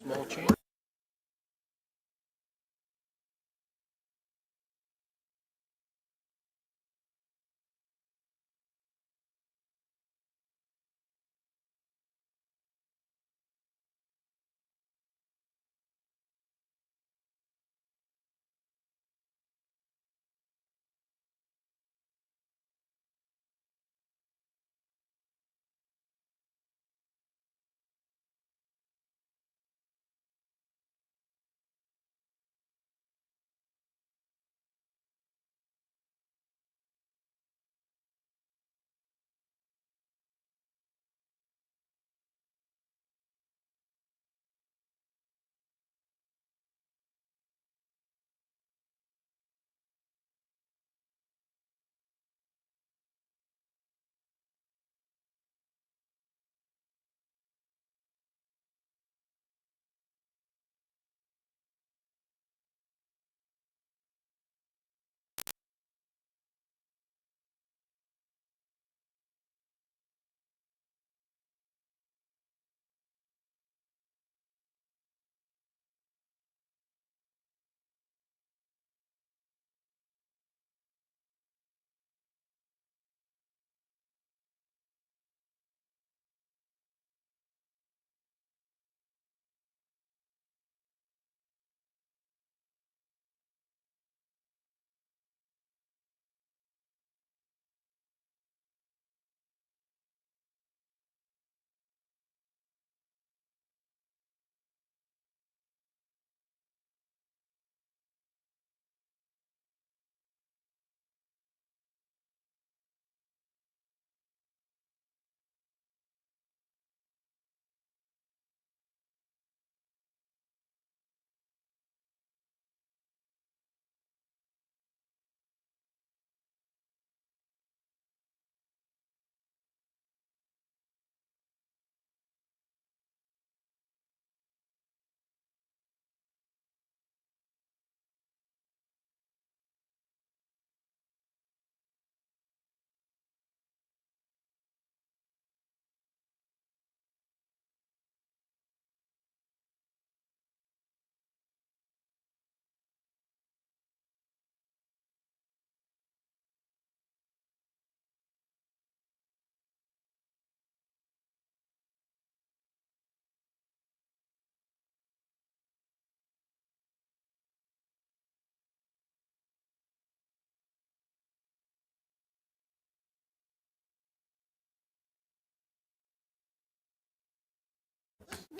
Small change.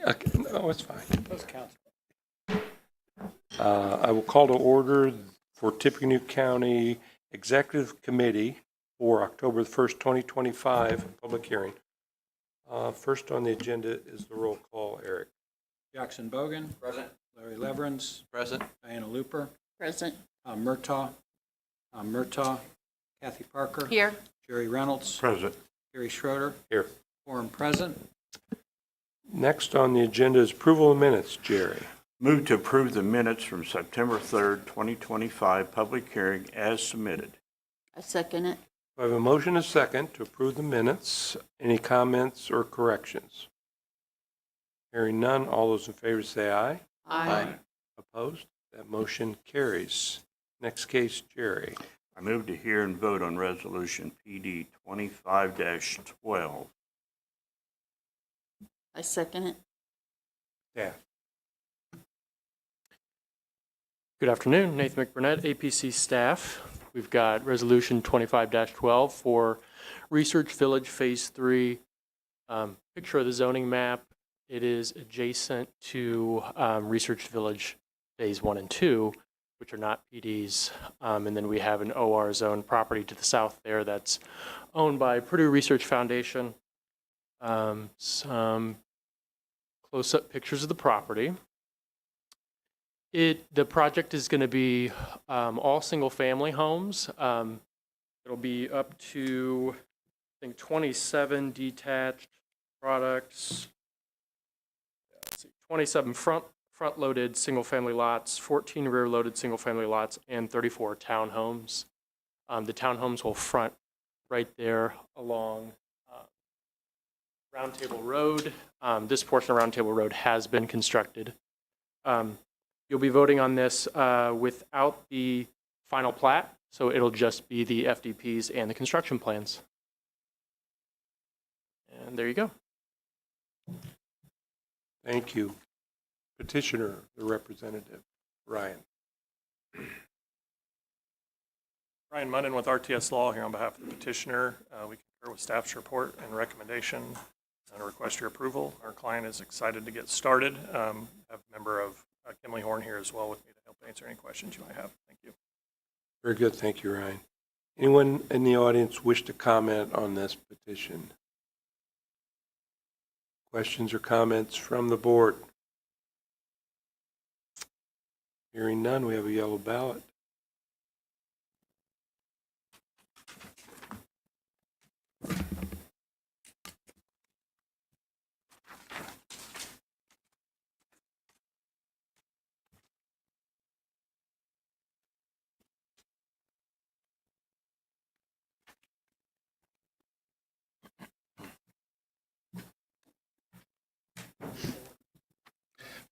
Okay, no, it's fine. Those count. I will call to order for Tippecanoe County Executive Committee for October the 1st, 2025, public hearing. First on the agenda is the roll call. Eric. Jackson Bogan. Present. Larry Leverins. Present. Diana Looper. Present. Tom Murtaugh. Kathy Parker. Here. Jerry Reynolds. Present. Gary Schroeder. Here. Quorum present. Next on the agenda is approval of minutes. Jerry. Move to approve the minutes from September 3rd, 2025, public hearing as submitted. I second it. I have a motion and a second to approve the minutes. Any comments or corrections? Hearing none, all those in favor say aye. Aye. Opposed? That motion carries. Next case, Jerry. I move to hear and vote on resolution PD 25-12. I second it. Yeah. Good afternoon, Nathan McBurnett, APC staff. We've got Resolution 25-12 for Research Village Phase 3. Picture of the zoning map. It is adjacent to Research Village Phase 1 and 2, which are not PDs. And then we have an OR zone property to the south there that's owned by Purdue Research Foundation. Some close-up pictures of the property. The project is going to be all single-family homes. It'll be up to, I think, 27 detached products. Let's see, 27 front-loaded single-family lots, 14 rear-loaded single-family lots, and 34 townhomes. The townhomes will front right there along Round Table Road. This portion of Round Table Road has been constructed. You'll be voting on this without the final plat, so it'll just be the FDPs and the construction plans. And there you go. Thank you. Petitioner, the representative, Ryan. Ryan Munden with RTS Law here on behalf of the petitioner. We concur with staff's report and recommendation and request your approval. Our client is excited to get started. I have a member of Kimley Horn here as well with me to help answer any questions you might have. Thank you. Very good, thank you, Ryan. Anyone in the audience wish to comment on this petition? Questions or comments from the board? Hearing none, we have a yellow ballot.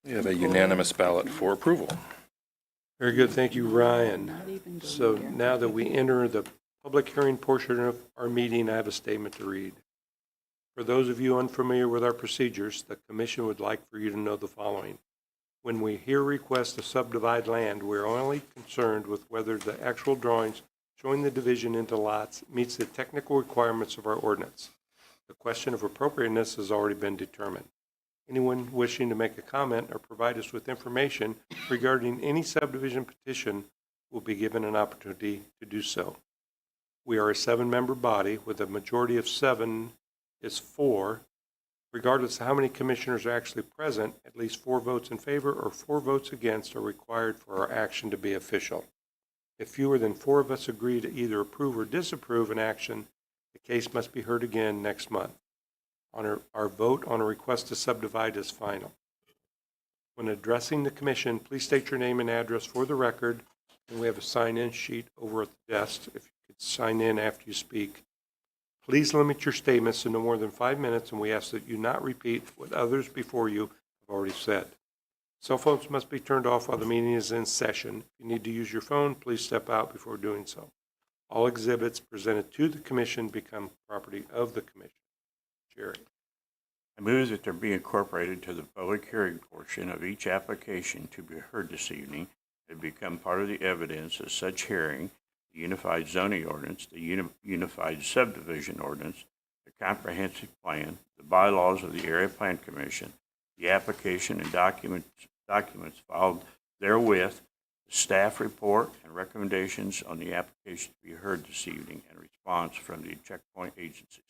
We have a unanimous ballot for approval. Very good, thank you, Ryan. Not even going So there. now that we enter the public hearing portion of our meeting, I have a statement to read. For those of you unfamiliar with our procedures, the commission would like for you to know the following. When we hear requests to subdivide land, we're only concerned with whether the actual drawings showing the division into lots meets the technical requirements of our ordinance. The question of appropriateness has already been determined. Anyone wishing to make a comment or provide us with information regarding any subdivision petition will be given an opportunity to do so. We are a 7-member body with a majority of 7 is 4. Regardless of how many commissioners are actually present, at least 4 votes in favor or 4 votes against are required for our action to be official. If fewer than 4 of us agree to either approve or disapprove an action, the case must be heard again next month. Our vote on a request to subdivide is final. When addressing the commission, please state your name and address for the record, and we have a sign-in sheet over at the desk if you could sign in after you speak. Please limit your statements to no more than 5 minutes, and we ask that you not repeat what others before you have already said. Cell phones must be turned off while the meeting is in session. If you need to use your phone, please step out before doing so. All exhibits presented to the commission become property of the commission. Jerry. I move that there be incorporated to the public hearing portion of each application to be heard this evening and become part of the evidence of such hearing, the Unified Zoning Ordinance, the Unified Subdivision Ordinance, the Comprehensive Plan, the bylaws of the Area Plan Commission, the application and documents filed therewith, the staff report and recommendations on the application to be heard this evening, and response from the checkpoint agencies.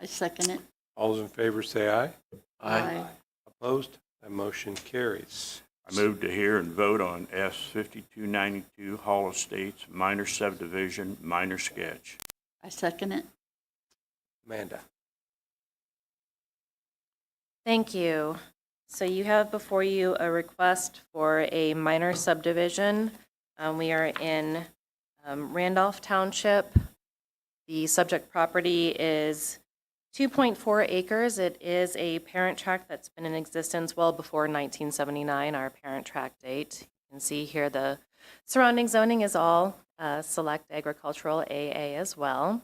I second it. All those in favor say aye. Aye. Opposed? That motion carries. I move to hear and vote on S 5292 Hall Estates minor subdivision, minor sketch. I second it. Amanda. Thank you. So you have before you a request for a minor subdivision. We are in Randolph Township. The subject property is 2.4 acres. It is a parent tract that's been in existence well before 1979, our parent tract date. You can see here the surrounding zoning is all select agricultural AA as well.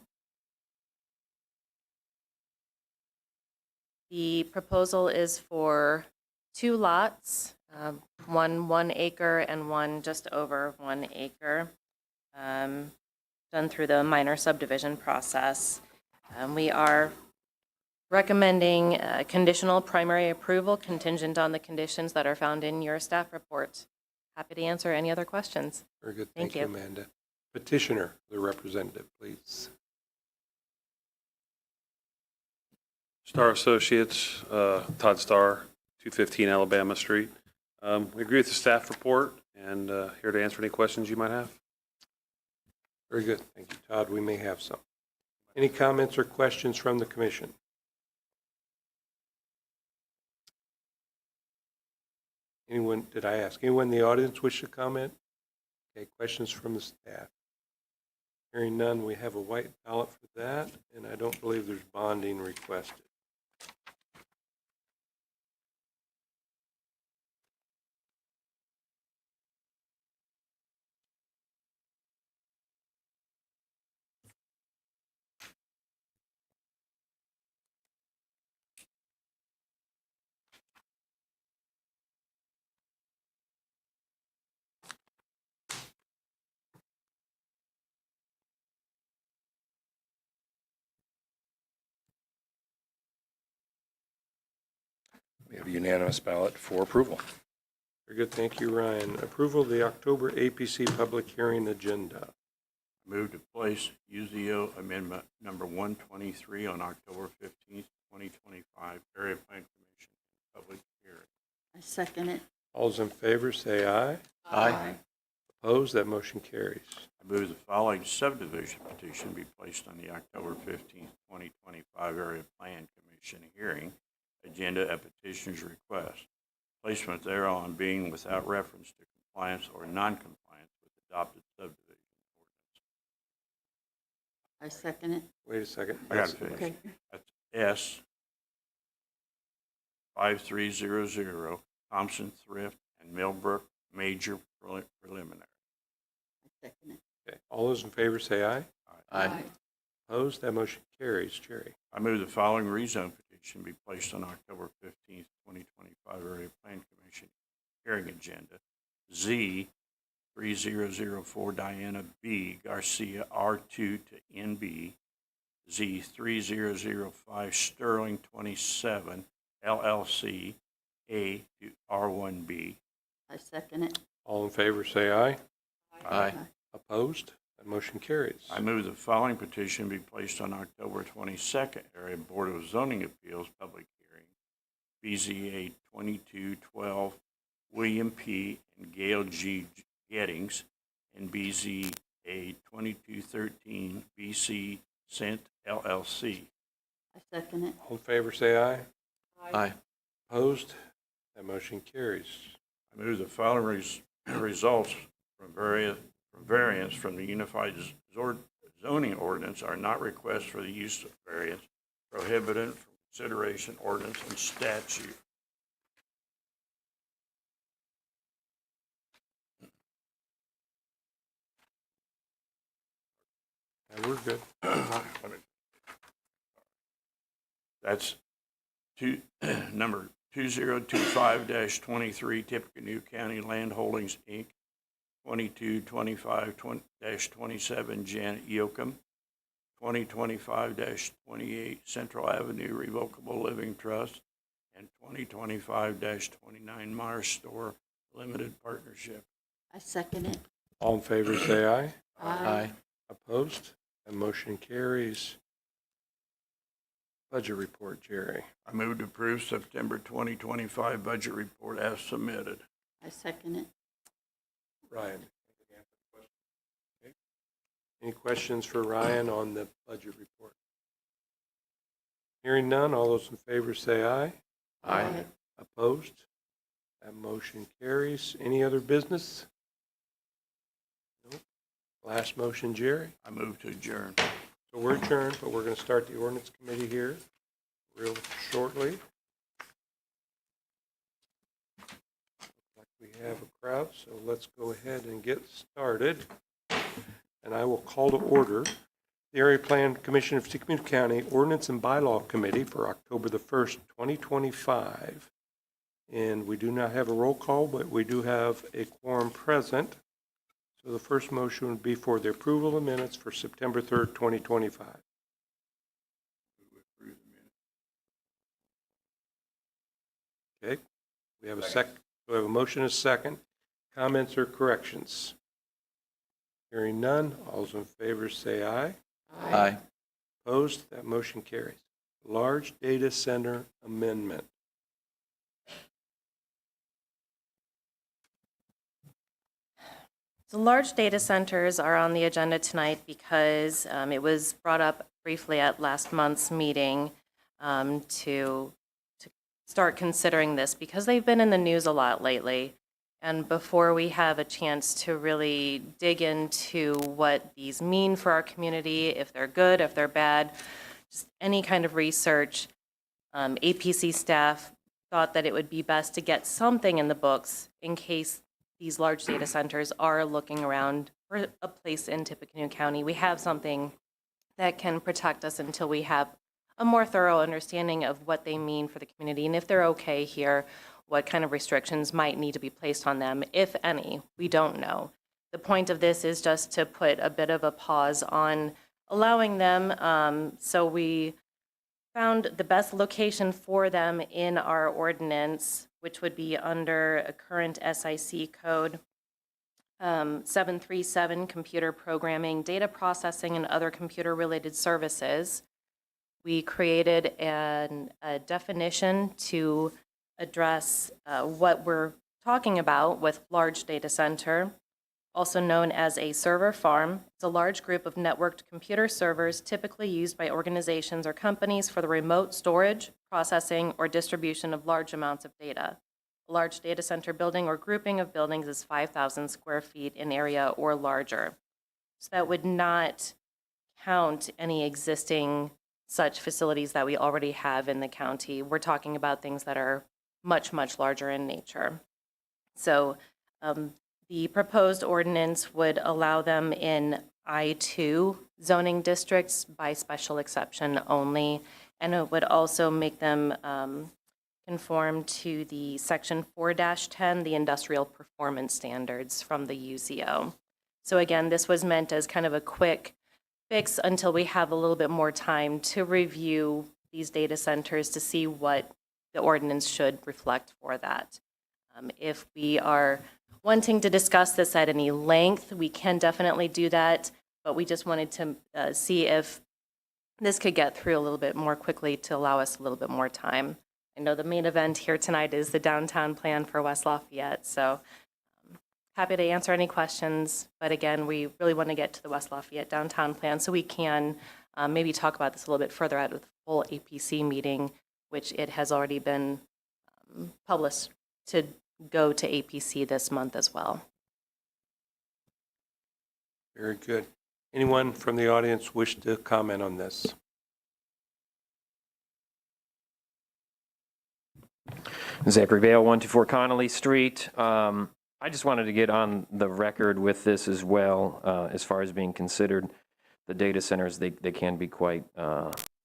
The proposal is for 2 lots, one 1 acre and one just over 1 acre, done through the minor subdivision process. We are recommending conditional primary approval contingent on the conditions that are found in your staff report. Happy to answer any other questions. Very good. Thank Thank you, you. Amanda. Petitioner, the representative, please. Star Associates, Todd Starr, 215 Alabama Street. We agree with the staff report and here to answer any questions you might have. Very good. Thank you, Todd. We may have some. Any comments or questions from the commission? Anyone, did I ask? Anyone in the audience wish to comment? Okay, questions from the staff? Hearing none, we have a white ballot for that, and I don't believe there's bonding requested. We have a unanimous ballot for approval. Very good, thank you, Ryan. Approval of the October APC public hearing agenda. Move to place UZO Amendment Number 123 on October 15th, 2025, Area Plan Commission public hearing. I second it. All those in favor say aye. Aye. Opposed, that motion carries. I move the following subdivision petition be placed on the October 15th, 2025 Area Plan Commission hearing agenda at petitioner's request. Placement thereon being without reference to compliance or non-compliance with adopted subdivision ordinance. I second it. Wait a second. I got to finish. Okay. That's S 5300, Thompson Thrift and Millbrook Major Preliminary. I second it. Okay. All those in favor say aye. Aye. Opposed, that motion carries. Jerry. I move the following rezone petition be placed on October 15th, 2025 Area Plan Commission hearing agenda. Z 3004 Diana B. Garcia R2 to NB. Z 3005 Sterling 27 LLC A to R1B. I second it. All in favor say aye. Aye. Opposed, that motion carries. I move the following petition be placed on October 22nd Area Board of Zoning Appeals public hearing. BZA 2212 William P. and Gail G. Gettings and BZA 2213 BC Cent LLC. I second it. All in favor say aye. Aye. Opposed, that motion carries. I move the following results from variance from the Unified Zoning Ordinance are not requests for the use of variance prohibited from consideration ordinance and statute. Yeah, we're good. That's number 2025-23 Tippecanoe County Land Holdings, Inc., 2225-27 Janet Yoakum, 2025-28 Central Avenue Revocable Living Trust, and 2025-29 Myers Store Limited Partnership. I second it. All in favor say aye. Aye. Opposed, that motion carries. Budget report, Jerry. I move to approve September 2025 budget report as submitted. I second it. Ryan. Okay. Any questions for Ryan on the budget report? Hearing none, all those in favor say aye. Aye. Opposed? That motion carries. Any other business? Nope. Last motion, Jerry. I move to adjourn. So we're adjourned, but we're going to start the ordinance committee here real shortly. Looks like we have a crowd, so let's go ahead and get started. And I will call to order the Area Plan Commission of Tippecanoe County Ordinance and Bylaw Committee for October the 1st, 2025. And we do not have a roll call, but we do have a quorum present. So the first motion would be for the approval of minutes for September 3rd, 2025. Okay, we have a second. We have a motion and a second. Comments or corrections? Hearing none, all those in favor say aye. Aye. Opposed, that motion carries. Large Data Center Amendment. So large data centers are on the agenda tonight because it was brought up briefly at last month's meeting to start considering this because they've been in the news a lot lately. And before we have a chance to really dig into what these mean for our community, if they're good, if they're bad, just any kind of research, APC staff thought that it would be best to get something in the books in case these large data centers are looking around for a place in Tippecanoe County. We have something that can protect us until we have a more thorough understanding of what they mean for the community and if they're okay here, what kind of restrictions might need to be placed on them, if any. We don't know. The point of this is just to put a bit of a pause on allowing them so we found the best location for them in our ordinance, which would be under a current SIC code 737, computer programming, data processing, and other computer-related services. We created a definition to address what we're talking about with large data center, also known as a server farm. It's a large group of networked computer servers typically used by organizations or companies for the remote storage, processing, or distribution of large amounts of data. A large data center building or grouping of buildings is 5,000 square feet in area or larger. So that would not count any existing such facilities that we already have in the county. We're talking about things that are much, much larger in nature. So the proposed ordinance would allow them in I-2 zoning districts by special exception only, and it would also make them conform to the Section 4-10, the industrial performance standards from the UZO. So again, this was meant as kind of a quick fix until we have a little bit more time to review these data centers to see what the ordinance should reflect for that. If we are wanting to discuss this at any length, we can definitely do that, but we just wanted to see if this could get through a little bit more quickly to allow us a little bit more time. I know the main event here tonight is the downtown plan for West Lafayette, so happy to answer any questions. But again, we really want to get to the West Lafayette downtown plan so we can maybe talk about this a little bit further at the full APC meeting, which it has already been published to go to APC this month as well. Very good. Anyone from the audience wish to comment on this? Zachary Vale, 124 Connolly Street. I just wanted to get on the record with this as well, as far as being considered. The data centers, they can be quite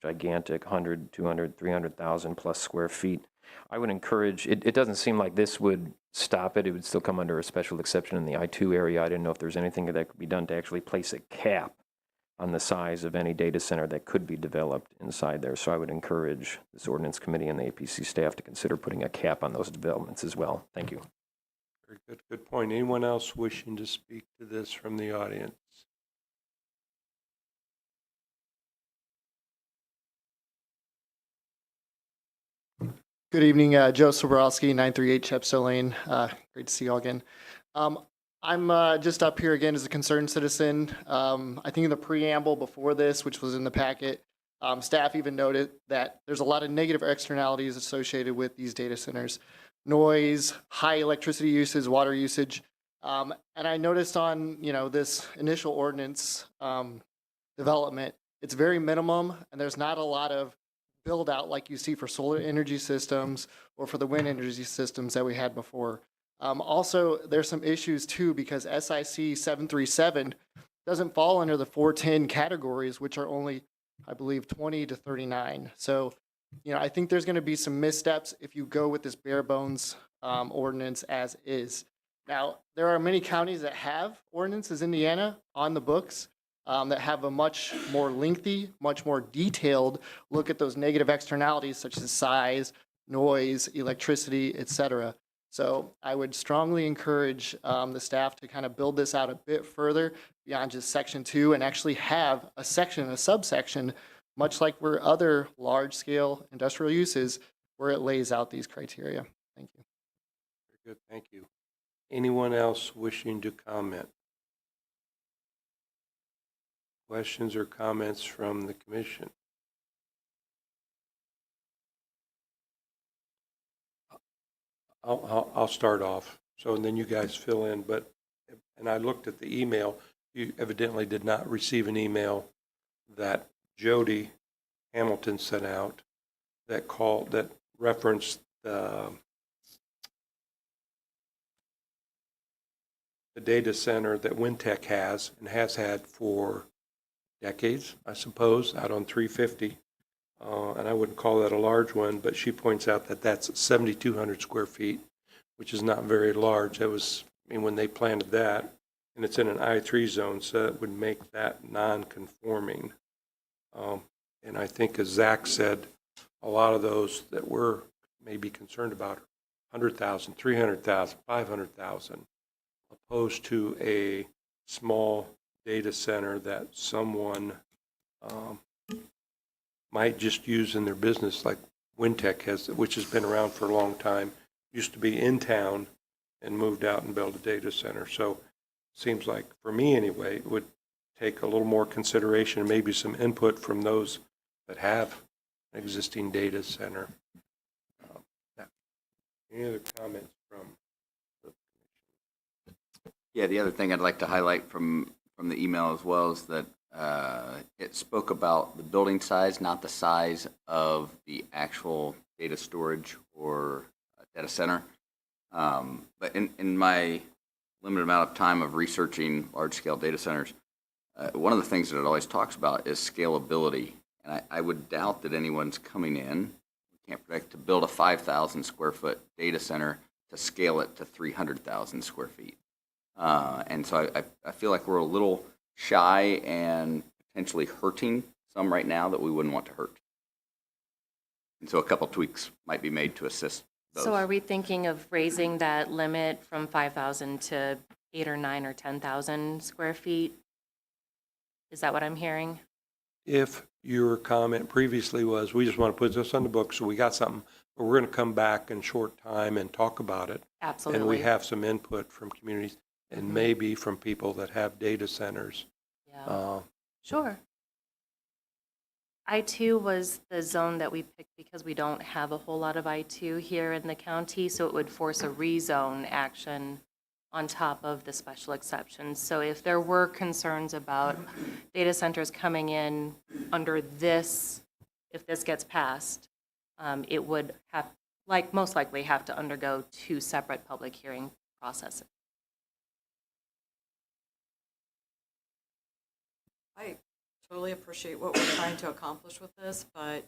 gigantic, 100, 200, 300,000 plus square feet. I would encourage, it doesn't seem like this would stop it. It would still come under a special exception in the I-2 area. I didn't know if there's anything that could be done to actually place a cap on the size of any data center that could be developed inside there. So I would encourage this ordinance committee and the APC staff to consider putting a cap on those developments as well. Thank you. Very good. Good point. Anyone else wishing to speak to this from the audience? Good evening, Joe Soborowski, 938 Chepstow Lane. Great to see you all again. I'm just up here again as a concerned citizen. I think in the preamble before this, which was in the packet, staff even noted that there's a lot of negative externalities associated with these data centers. Noise, high electricity usage, water usage. And I noticed on, this initial ordinance development, it's very minimum and there's not a lot of build out like you see for solar energy systems or for the wind energy systems that we had before. Also, there's some issues too because SIC 737 doesn't fall under the 410 categories, which are only, I believe, 20 to 39. So, I think there's going to be some missteps if you go with this bare bones ordinance as is. Now, there are many counties that have ordinances in Indiana on the books that have a much more lengthy, much more detailed look at those negative externalities such as size, noise, electricity, etc. So I would strongly encourage the staff to kind of build this out a bit further beyond just section 2 and actually have a section, a subsection, much like where other large-scale industrial uses, where it lays out these criteria. Thank you. Very good. Thank you. Anyone else wishing to comment? Questions or comments from the commission? I'll start off. So, and then you guys fill in. And I looked at the email. You evidently did not receive an email that Jody Hamilton sent out that referenced the data center that Wintech has and has had for decades, I suppose, out on 350. And I wouldn't call that a large one, but she points out that that's 7,200 square feet, which is not very large. That was, when they planted that, and it's in an I-3 zone, so it would make that non-conforming. And I think, as Zach said, a lot of those that we're maybe concerned about are 100,000, 300,000, 500,000, opposed to a small data center that someone might just use in their business, like Wintech has, which has been around for a long time, used to be in town and moved out and built a data center. So it seems like, for me anyway, it would take a little more consideration, maybe some input from those that have an existing data center. Any other comments from the commission? Yeah, the other thing I'd like to highlight from the email as well is that it spoke about the building size, not the size of the actual data storage or data center. But in my limited amount of time of researching large-scale data centers, one of the things that it always talks about is scalability. And I would doubt that anyone's coming in, can't predict, to build a 5,000 square foot data center to scale it to 300,000 square feet. And so I feel like we're a little shy and potentially hurting some right now that we wouldn't want to hurt. And so a couple tweaks might be made to assist those. So are we thinking of raising that limit from 5,000 to 8 or 9 or 10,000 square feet? Is that what I'm hearing? If your comment previously was, we just want to put this on the book, so we got something, but we're going to come back in short time and talk about it. Absolutely. And we have some input from communities and maybe from people that have data centers. Yeah. Sure. I-2 was the zone that we picked because we don't have a whole lot of I-2 here in the county, so it would force a rezone action on top of the special exceptions. So if there were concerns about data centers coming in under this, if this gets passed, it would have, most likely have to undergo 2 separate public hearing processes. I totally appreciate what we're trying to accomplish with this, but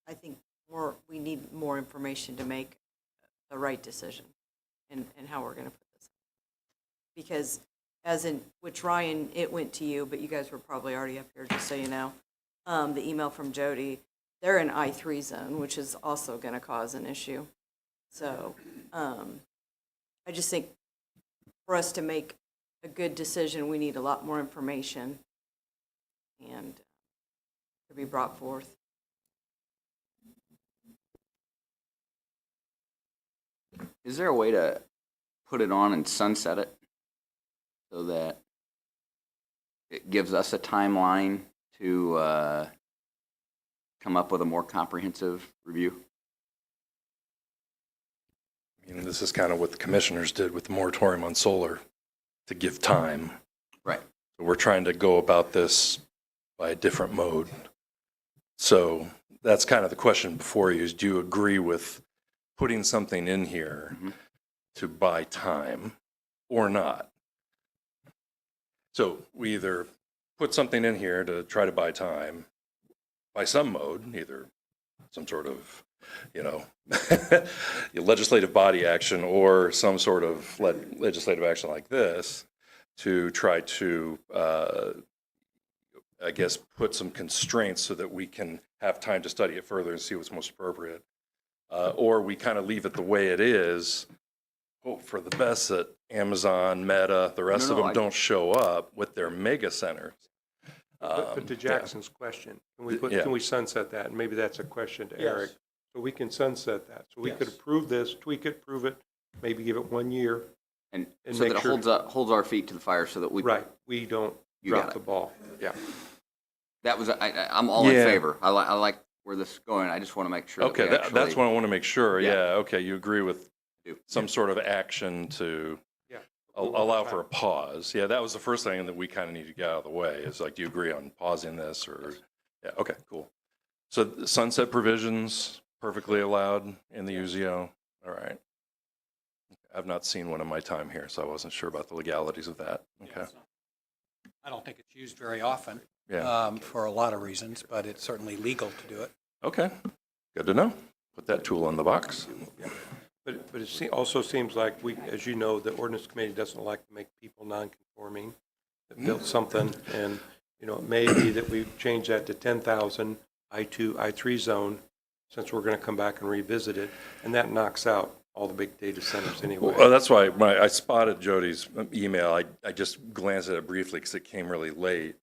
I think we need more information to make the right decision and how we're going to put this. Because which Ryan, it went to you, but you guys were probably already up here, just so you know. The email from Jody, they're in I-3 zone, which is also going to cause an issue. So I just think for us to make a good decision, we need a lot more information and to be brought forth. Is there a way to put it on and sunset it so that it gives us a timeline to come up with a more comprehensive review? I mean, this is kind of what the commissioners did with the moratorium on solar, to give time. Right. So we're trying to go about this by a different mode. So that's kind of the question before you, is do you agree with putting something in here to buy time or not? So we either put something in here to try to buy time by some mode, either some sort of, legislative body action or some sort of legislative action like this to try to, I guess, put some constraints so that we can have time to study it further and see what's most appropriate. Or we kind of leave it the way it is, hope for the best that Amazon, Meta, the rest of them don't show up with their mega centers. But to Jackson's question, can we sunset that? And maybe that's a question to Eric. So we can sunset that. So we could approve this, tweak it, prove it, maybe give it 1 year. And so that it holds our feet to the fire so that we don't drop the ball. Yeah. That was I'm all in favor. I like where this is going. I just want to make sure. Okay, that's what I want to make sure. Yeah. Okay, you agree with some sort of action to allow for a pause. Yeah, that was the first thing that we kind of need to get out of the way. Is like, do you agree on pausing this or? Yeah. Okay. Cool. So the sunset provisions perfectly allowed in the UZO. All right. I've not seen one in my time here, so I wasn't sure about the legalities of that. Okay. I don't think it's used very often Yeah. for a lot of reasons, but it's certainly legal to do it. Okay. Good to know. Put that tool in the box. But it also seems like as you know, the ordinance committee doesn't like to make people non-conforming that built something, and it may be that we change that to 10,000 I2, I3 zone, since we're going to come back and revisit it, and that knocks out all the big data centers anyway. Well, that's why when I spotted Jody's email, I just glanced at it briefly because it came really late,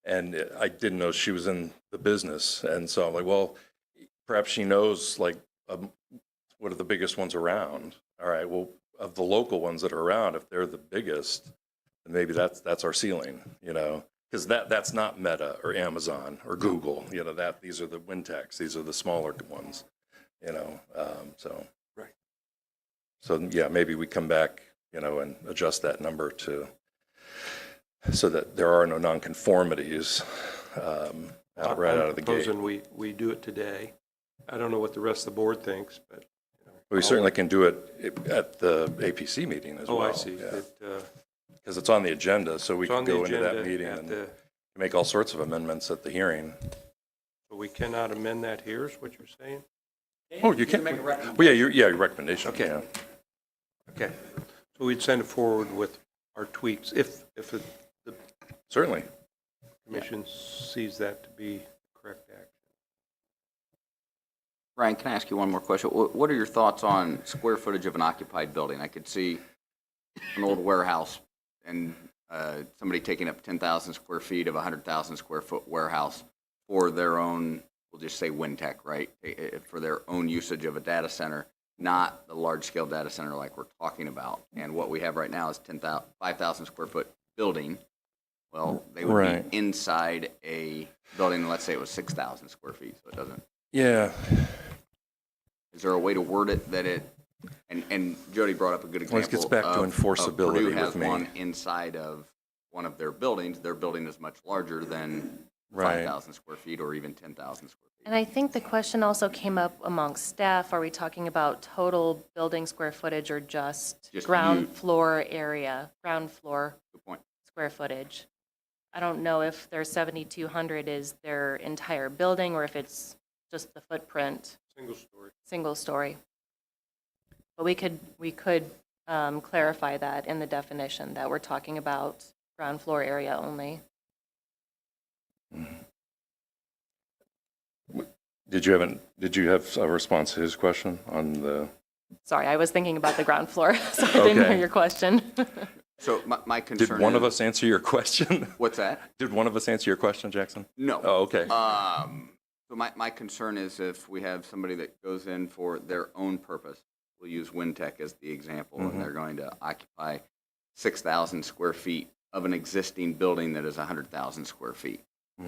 and I didn't know she was in the business. And so I'm like, well, perhaps she knows, like, what are the biggest ones around? All right, well, of the local ones that are around, if they're the biggest, then maybe that's our ceiling, because that's not Meta or Amazon or Google, these are the Wintechs, these are the smaller ones, so. Right. So, yeah, maybe we come back, and adjust that number so that there are no nonconformities right out of the gate. Proposing we do it today. I don't know what the rest of the board thinks, but. We certainly can do it at the APC meeting as well. Oh, I see. Because it's on the agenda, so we It's on can the go into that agenda meeting at and the- make all sorts of amendments at the hearing. So we cannot amend that here, is what you're saying? Oh, you can? make a recommendation. Well, yeah, your recommendation. Okay. Yeah. Okay. So we'd send it forward with our tweaks, if the Certainly. commission sees that to be correct action. Ryan, can I ask you one more question? What are your thoughts on square footage of an occupied building? I could see an old warehouse and somebody taking up 10,000 square feet of a 100,000 square foot warehouse for their own, we'll just say Wintech, right? For their own usage of a data center, not the large scale data center like we're talking about. And what we have right now is 5,000 square foot building. Well, they would Right. be inside a building, let's say it was 6,000 square feet, so it doesn't. Yeah. Is there a way to word it that it, and Jody brought up a good Well, example. this gets back to of enforceability Purdue with has me. one inside of one of their buildings. Their building is much larger than Right. 5,000 square feet or even 10,000 square feet. And I think the question also came up amongst staff. Are we talking about total building square footage or just Just ground you. floor area, ground floor Good point. square footage? I don't know if their 7,200 is their entire building or if it's just the footprint, Single story. single story. But we could clarify that in the definition, that we're talking about ground floor area only. Did you have a response to his question on the? Sorry, I was thinking about the ground floor, so I didn't hear Okay. your question. So my concern Did one of is- us answer your question? What's that? Did one of us answer your question, Jackson? No. Oh, okay. So my concern is if we have somebody that goes in for their own purpose, we'll use Wintech as the example, and they're going to occupy 6,000 square feet of an existing building that is 100,000 square feet.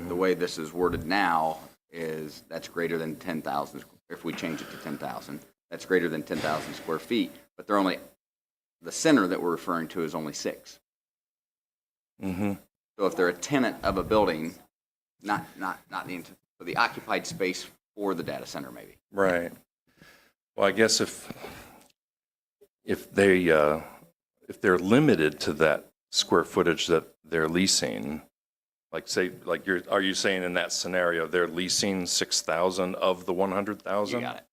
The way this is worded now is that's greater than 10,000, if we change it to 10,000, that's greater than 10,000 square feet, but they're only, the center that we're referring to is only 6. Mm-hmm. So if they're a tenant of a building, not for the occupied space for the data center, maybe. Right. Well, I guess if they're limited to that square footage that they're leasing, are you saying in that scenario they're leasing 6,000 of the 100,000? You got it.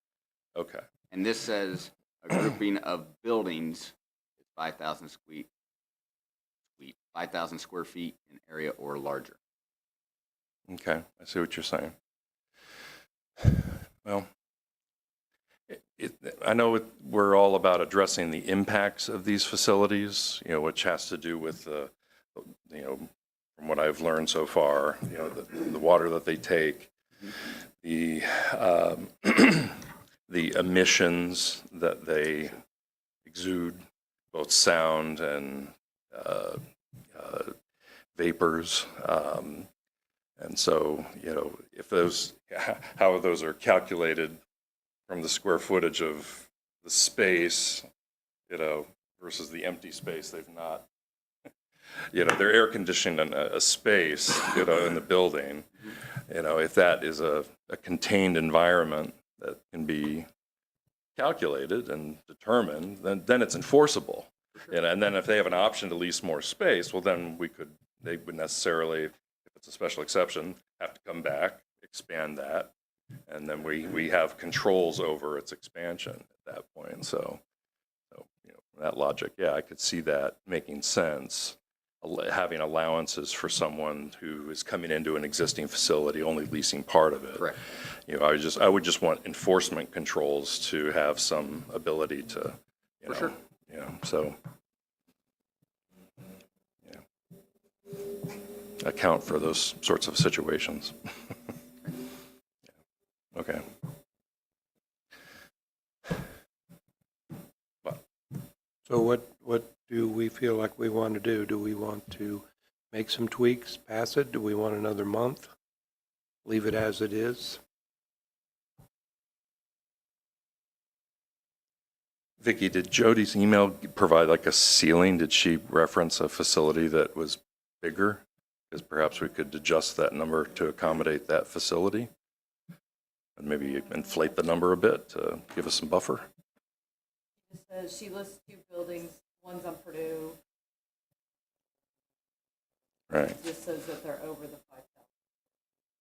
Okay. And this says a grouping of buildings is 5,000 square feet in area or larger. Okay, I see what you're saying. Well, I know we're all about addressing the impacts of these facilities, which has to do with from what I've learned so far, the water that they take, the the emissions that they exude, both sound and vapors. And so, if how those are calculated from the square footage of the space, versus the empty space, they've not, they're air conditioning a space, in the building. If that is a contained environment that can be calculated and determined, then it's enforceable. And then if they have an option to lease more space, well, then they would necessarily, if it's a special exception, have to come back, expand that, and then we have controls over its expansion at that point. So that logic, yeah, I could see that making sense. having allowances for someone who is coming into an existing facility, only leasing part of it. Correct. You know, I would just want enforcement controls to have some ability to, you know, you know, so, yeah, account for those sorts of situations. Okay. So what do we feel like we want to do? Do we want to make some tweaks, pass it? Do we want another month? Leave it as it is? Vicky, did Jody's email provide like a ceiling? Did she reference a facility that was bigger? Because perhaps we could adjust that number to accommodate that facility and maybe inflate the number a bit to give us some buffer. It says she lists 2 buildings, one's on Purdue. Right, It just says that they're over the 5,000.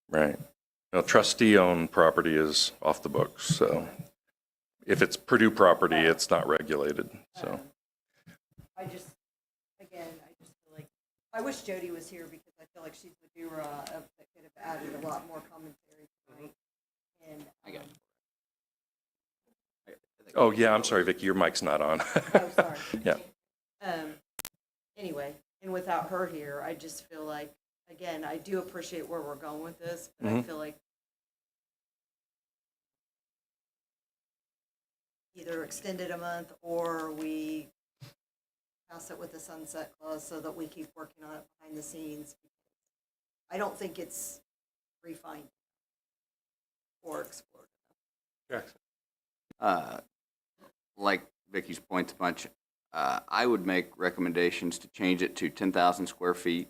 right. Now, trustee-owned property is off the books, so if it's Purdue property, it's not regulated, so. I just feel like, I wish Jody was here because I feel like she's the doer that could have added a lot more commentary tonight. And, I got it. Oh, yeah, I'm sorry, Vicky, your mic's not on. oh, sorry. Yeah. Anyway, and without her here, I just feel like, again, I do appreciate where we're going with this, but I feel like either extend it a month or we pass it with the sunset clause so that we keep working on it behind the scenes. I don't think it's refined or explored enough. Jackson. Like Vicky's points a bunch, I would make recommendations to change it to 10,000 square feet,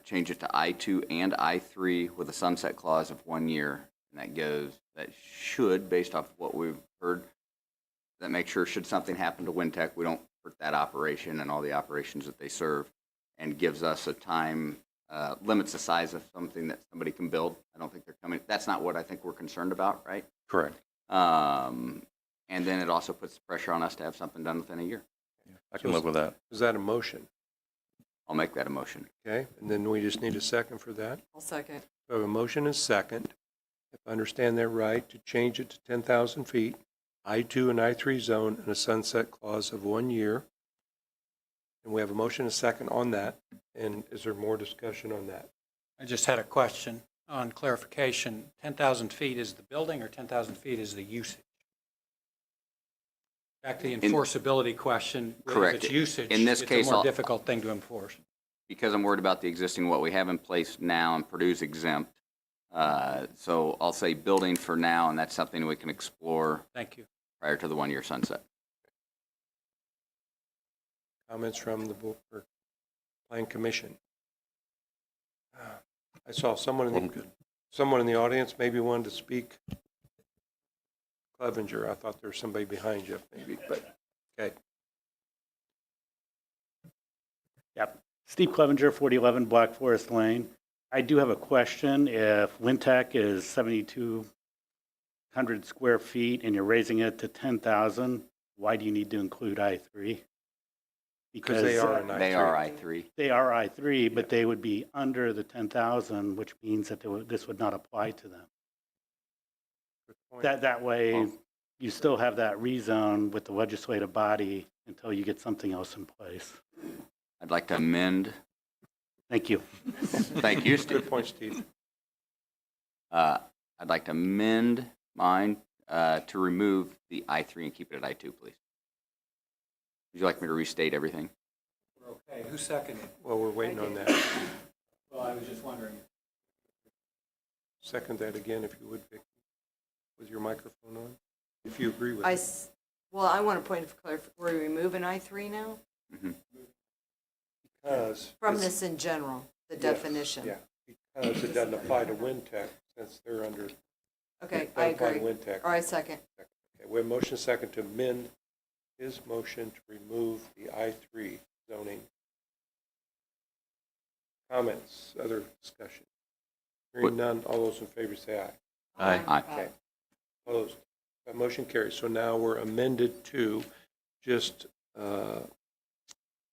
change it to I-2 and I-3 with a sunset clause of 1 year. And that should, based off of what we've heard, that makes sure should something happen to Wintech, we don't hurt that operation and all the operations that they serve, and gives us a time, limits the size of something that somebody can build. I don't think they're coming, that's not what I think we're concerned about, right? Correct. And then it also puts pressure on us to have something done within a year. I can live with that. Is that a motion? I'll make that a motion. Okay, and then we just need a second for that. I'll second. So a motion is second. If I understand that right, to change it to 10,000 feet, I-2 and I-3 zone, and a sunset clause of 1 year. And we have a motion and a second on that. And is there more discussion on that? I just had a question on clarification. 10,000 feet is the building or 10,000 feet is the usage? Back to the enforceability question. Correct. If it's usage, In this case, it's a more I'll- difficult thing to enforce. Because I'm worried about the existing, what we have in place now, and Purdue's exempt. So I'll say building for now, and that's something we can explore Thank you. prior to the 1 year sunset. Comments from the Plan Commission? I saw someone in the audience maybe wanted to speak. Clevenger, I thought there was somebody behind you maybe, but, okay. Yep. Steve Clevenger, 4011 Black Forest Lane. I do have a question. If Wintech is 7,200 square feet and you're raising it to 10,000, why do you need to include I-3? Because they are an I-3. They are I-3. They are I-3, but they would be under the 10,000, which means that this would not apply to them. That way, you still have that rezone with the legislative body until you get something else in place. I'd like to amend. Thank you. Thank you, Steve. Good point, Steve. I'd like to amend mine to remove the I-3 and keep it at I-2, please. Would you like me to restate everything? Okay, who seconded? Well, we're waiting on that. Well, I was just wondering. Second that again, if you would, Vicky, with your microphone on, if you agree with I it. want a point of clarification. We're removing I-3 now? Mm-hmm. Because. From this in general, the definition? Yeah, because it doesn't apply to Wintech since they're under. Okay, doesn't I apply to agree. Wintech. All right, second. Okay, we have motion second to amend his motion to remove the I-3 zoning. Comments, other discussion? Hearing none, all those in favor say aye. Aye. Okay. Opposed? That motion carries. So now we're amended to just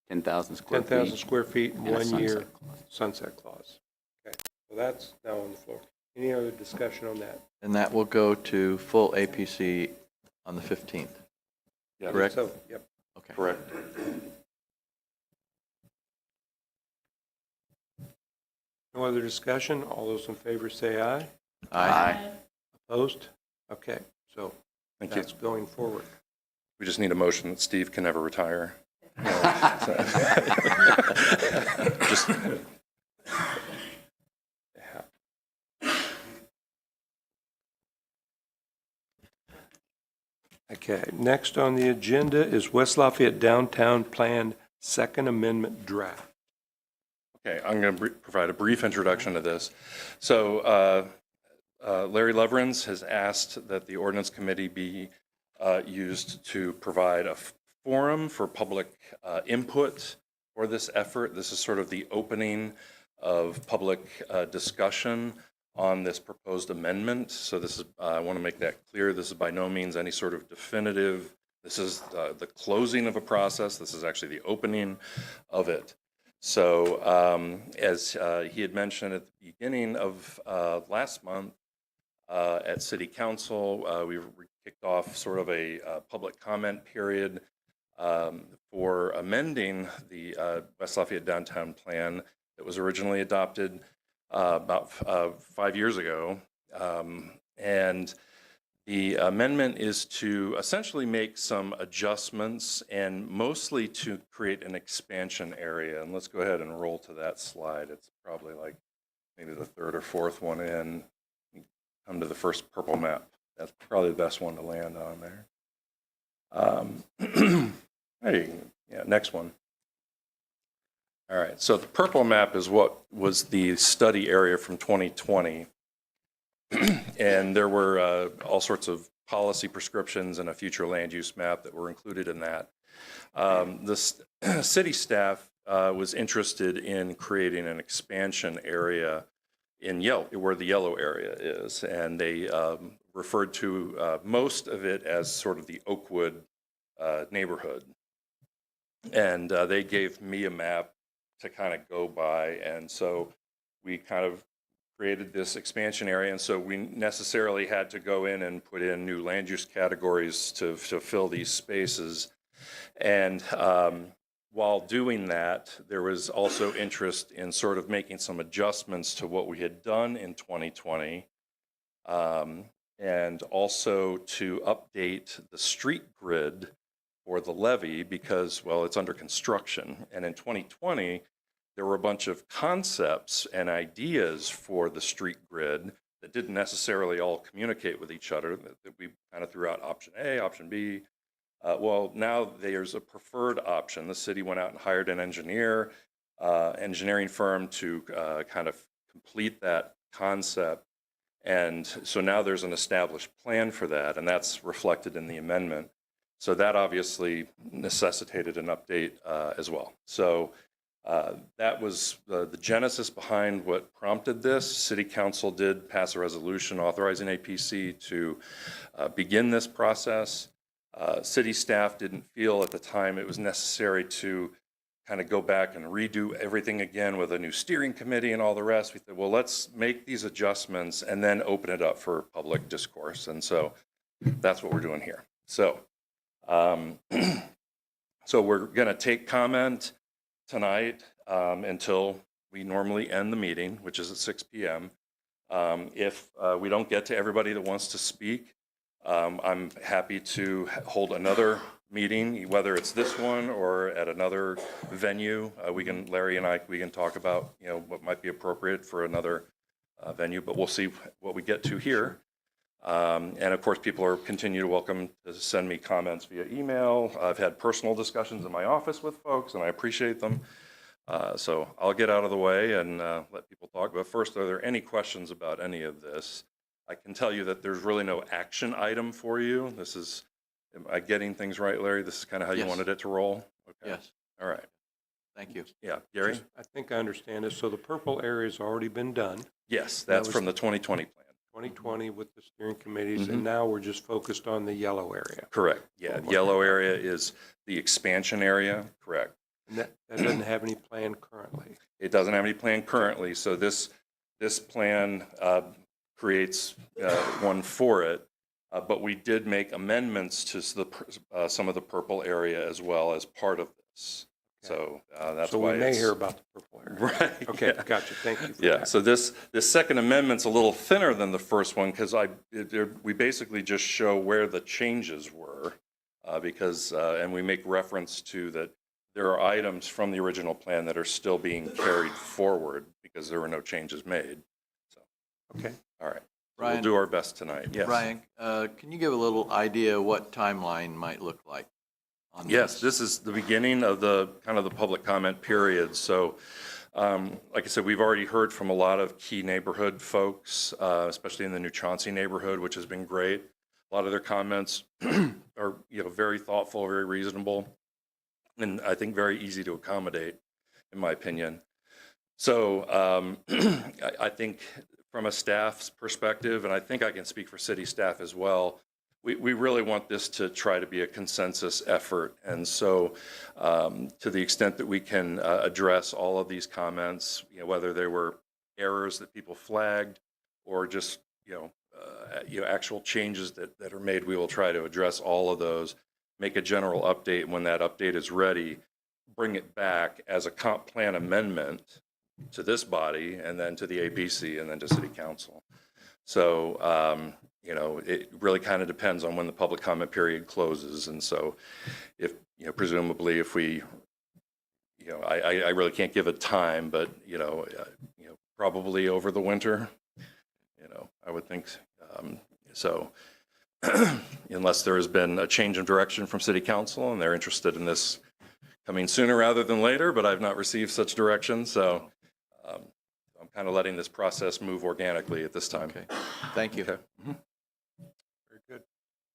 10,000 square feet. 10,000 square feet, And a 1 year sunset clause. sunset clause. Okay, so that's now on the floor. Any other discussion on that? And that will go to full APC on the 15th. Yeah, Correct? So, yep. Okay. correct. No other discussion? All those in favor say aye. Aye. Opposed? Okay, so Thank you. that's going forward. We just need a motion that Steve can never retire. Just, Okay, next on the agenda is West Lafayette Downtown Plan Second Amendment Draft. okay, I'm going to provide a brief introduction to this. So Larry Leverins has asked that the ordinance committee be used to provide a forum for public input for this effort. This is sort of the opening of public discussion on this proposed amendment. So this is, I want to make that clear, this is by no means any sort of definitive, this is the closing of a process, this is actually the opening of it. So as he had mentioned at the beginning of last month at City Council, we kicked off sort of a public comment period for amending the West Lafayette Downtown Plan that was originally adopted about 5 years ago. And the amendment is to essentially make some adjustments and mostly to create an expansion area. And let's go ahead and roll to that slide. It's probably like maybe the third or fourth one in. Come to the first purple map. That's probably the best one to land on there. Hey, yeah, next one. All right, so the purple map is what was the study area from 2020. And there were all sorts of policy prescriptions and a future land use map that were included in that. The city staff was interested in creating an expansion area in yellow, where the yellow area is, and they referred to most of it as sort of the Oakwood neighborhood. And they gave me a map to kind of go by, and so we kind of created this expansion area, and so we necessarily had to go in and put in new land use categories to fill these spaces. And while doing that, there was also interest in sort of making some adjustments to what we had done in 2020, and also to update the street grid for the levee because, well, it's under construction. And in 2020, there were a bunch of concepts and ideas for the street grid that didn't necessarily all communicate with each other, that we kind of threw out option A, option B. Well, now there's a preferred option. The city went out and hired an engineering firm to kind of complete that concept. And so now there's an established plan for that, and that's reflected in the amendment. So that obviously necessitated an update as well. So that was the genesis behind what prompted this. City Council did pass a resolution authorizing APC to begin this process. City staff didn't feel at the time it was necessary to kind of go back and redo everything again with a new steering committee and all the rest. We said, well, let's make these adjustments and then open it up for public discourse. And so that's what we're doing here. So, so we're going to take comment tonight until we normally end the meeting, which is at 6 p.m. If we don't get to everybody that wants to speak, I'm happy to hold another meeting, whether it's this one or at another venue. Larry and I, we can talk about, what might be appropriate for another venue, but we'll see what we get to here. And of course, people are welcome to send me comments via email. I've had personal discussions in my office with folks, and I appreciate them. So I'll get out of the way and let people talk. But first, are there any questions about any of this? I can tell you that there's really no action item for you. This is, am I getting things right, Larry? This is kind of how you Yes. wanted it to roll? Okay. Yes. All right. Thank you. Yeah, Gary? I think I understand it. So the purple area's already been done, Yes, That that's was- from the 2020 plan. 2020 with the steering committees, and now we're just focused on the yellow area. Correct. Yeah, yellow area is the expansion area. Correct. And that doesn't have any plan currently. It doesn't have any plan currently, so this plan creates one for it. But we did make amendments to some of the purple area as well as part of this. So that's So why we may it's- hear about the purple area. Right. Okay, yeah. gotcha. Thank you for Yeah, that. so this second amendment's a little thinner than the first one because we basically just show where the changes were and we make reference to that there are items from the original plan that are still being carried forward because there were no changes made. So, Okay. all right. So Ryan? we'll do our best tonight. Yes. Ryan, can you give a little idea what timeline might look like on Yes, this is the beginning of the kind of the public comment period. So, like I said, we've already heard from a lot of key neighborhood folks, especially in the New Chauncey neighborhood, which has been great. A lot of their comments are, very thoughtful, very reasonable, and I think very easy to accommodate, in my opinion. So, I think from a staff's perspective, and I think I can speak for city staff as well, we really want this to try to be a consensus effort. And so to the extent that we can address all of these comments, whether they were errors that people flagged or just, actual changes that are made, we will try to address all of those, make a general update. When that update is ready, bring it back as a comp plan amendment to this body and then to the APC and then to City Council. So, it really kind of depends on when the public comment period closes. And so if, presumably if we, I really can't give a time, but, probably over the winter, I would think. So unless there has been a change of direction from City Council and they're interested in this coming sooner rather than later, but I've not received such direction. So I'm kind of letting this process move organically at this time. Okay, thank you. Okay. Very good.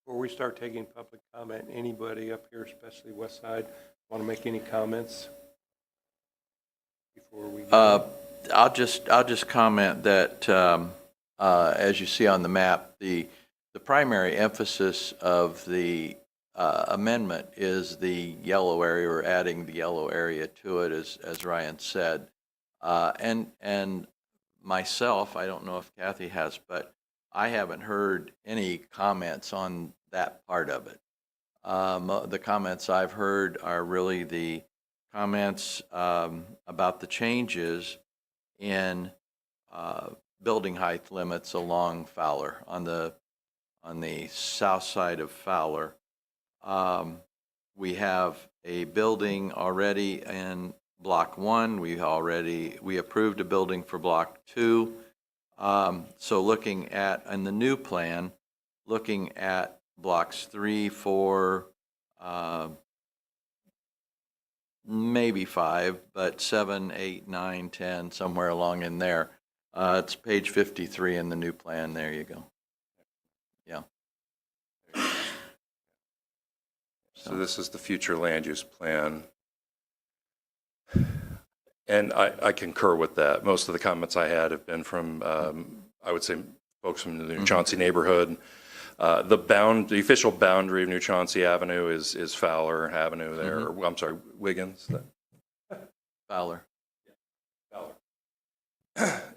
Before we start taking public comment, anybody up here, especially West Side, want to make any comments before we go? I'll just comment that as you see on the map, the primary emphasis of the amendment is the yellow area, or adding the yellow area to it, as Ryan said. And myself, I don't know if Kathy has, but I haven't heard any comments on that part of it. The comments I've heard are really the comments about the changes in building height limits along Fowler, on the south side of Fowler. We have a building already in Block 1. We approved a building for Block 2. So looking at, in the new plan, looking at Blocks 3, 4, maybe 5, but 7, 8, 9, 10, somewhere along in there. It's page 53 in the new plan. There you go. Yeah. So this is the future land use plan. And I concur with that. Most of the comments I had have been from, I would say, folks from the New Chauncey neighborhood. The official boundary of New Chauncey Avenue is Fowler Avenue there. Or, I'm sorry, Wiggins. Fowler.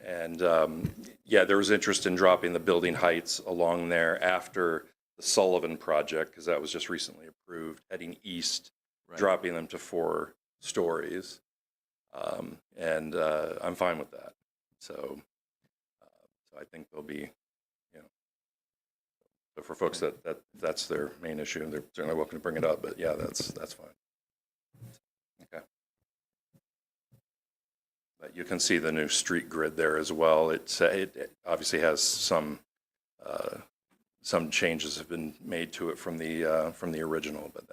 And there was interest in dropping the building heights along there after the Sullivan project, because that was just recently approved, heading east, Right. dropping them to 4 stories. And I'm fine with that. So I think there'll be, but for folks that's their main issue, they're certainly welcome to bring it up. But yeah, that's fine. Okay. But you can see the new street grid there as well. It obviously has some changes have been made to it from the original, but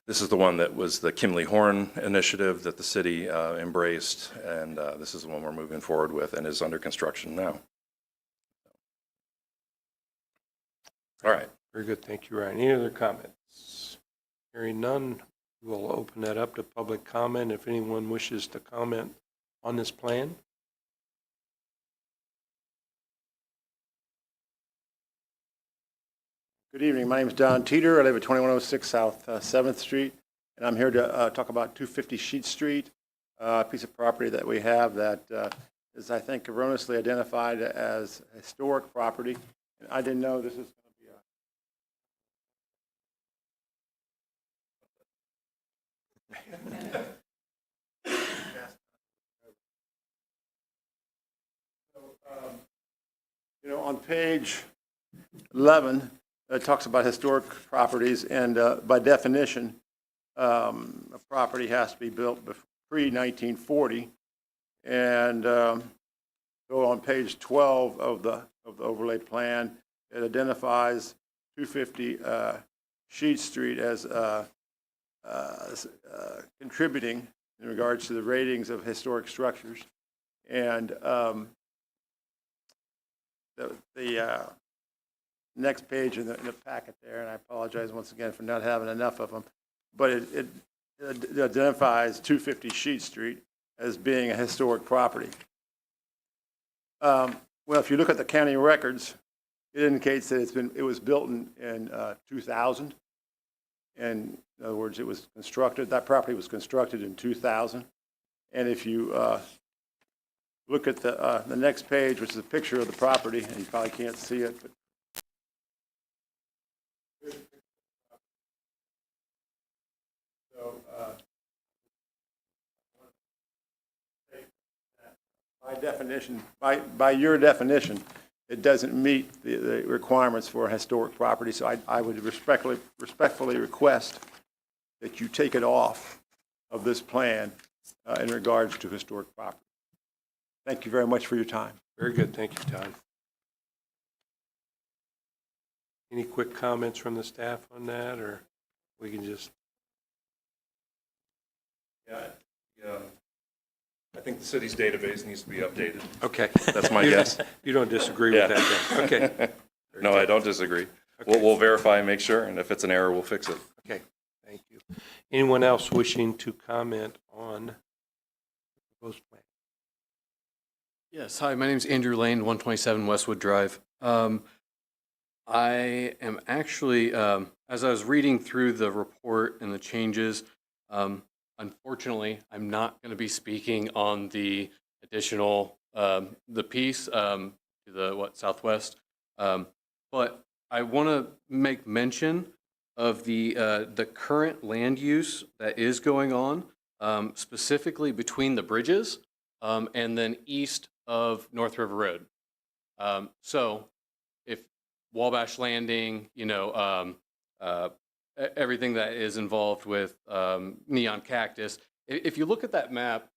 this is the one that was the Kimley Horn initiative that the city embraced, and this is the one we're moving forward with and is under construction now. All right. Very good. Thank you, Ryan. Any other comments? Hearing none, we'll open that up to public comment if anyone wishes to comment on this plan. Good evening. My name is Don Teeter. I live at 2106 South 7th Street. and I'm here to talk about 250 Sheet Street, a piece of property that we have that is, I think, erroneously identified as historic property. And I didn't know this is going to be on page 11, it talks about historic properties, and by definition, a property has to be built pre-1940. And so on page 12 of the overlay plan, it identifies 250 Sheet Street as contributing in regards to the ratings of historic structures. And the next page in the packet there, and I apologize once again for not having enough of them, but it identifies 250 Sheet Street as being a historic property. Well, if you look at the county records, it indicates that it was built in 2000. And in other words, it was constructed, that property was constructed in 2000. And if you look at the next page, which is a picture of the property, and you probably can't see it, but so by definition, by your definition, it doesn't meet the requirements for a historic property. So I would respectfully request that you take it off of this plan in regards to historic property. Thank you very much for your time. Very good. Thank you, Todd. Any quick comments from the staff on that, or we can just? Yeah. I think the city's database needs to be updated. Okay. That's my guess. You don't disagree with that, then? Okay. No, I don't disagree. Okay. We'll verify and make sure, and if it's an error, we'll fix it. Okay, thank you. Anyone else wishing to comment on the proposed plan? Yes, hi, my name is Andrew Lane, 127 Westwood Drive. I am actually, as I was reading through the report and the changes, unfortunately, I'm not going to be speaking on the additional, the piece to the, southwest. But I want to make mention of the current land use that is going on, specifically between the bridges and then east of North River Road. So if Wabash Landing, everything that is involved with Neon Cactus, if you look at that map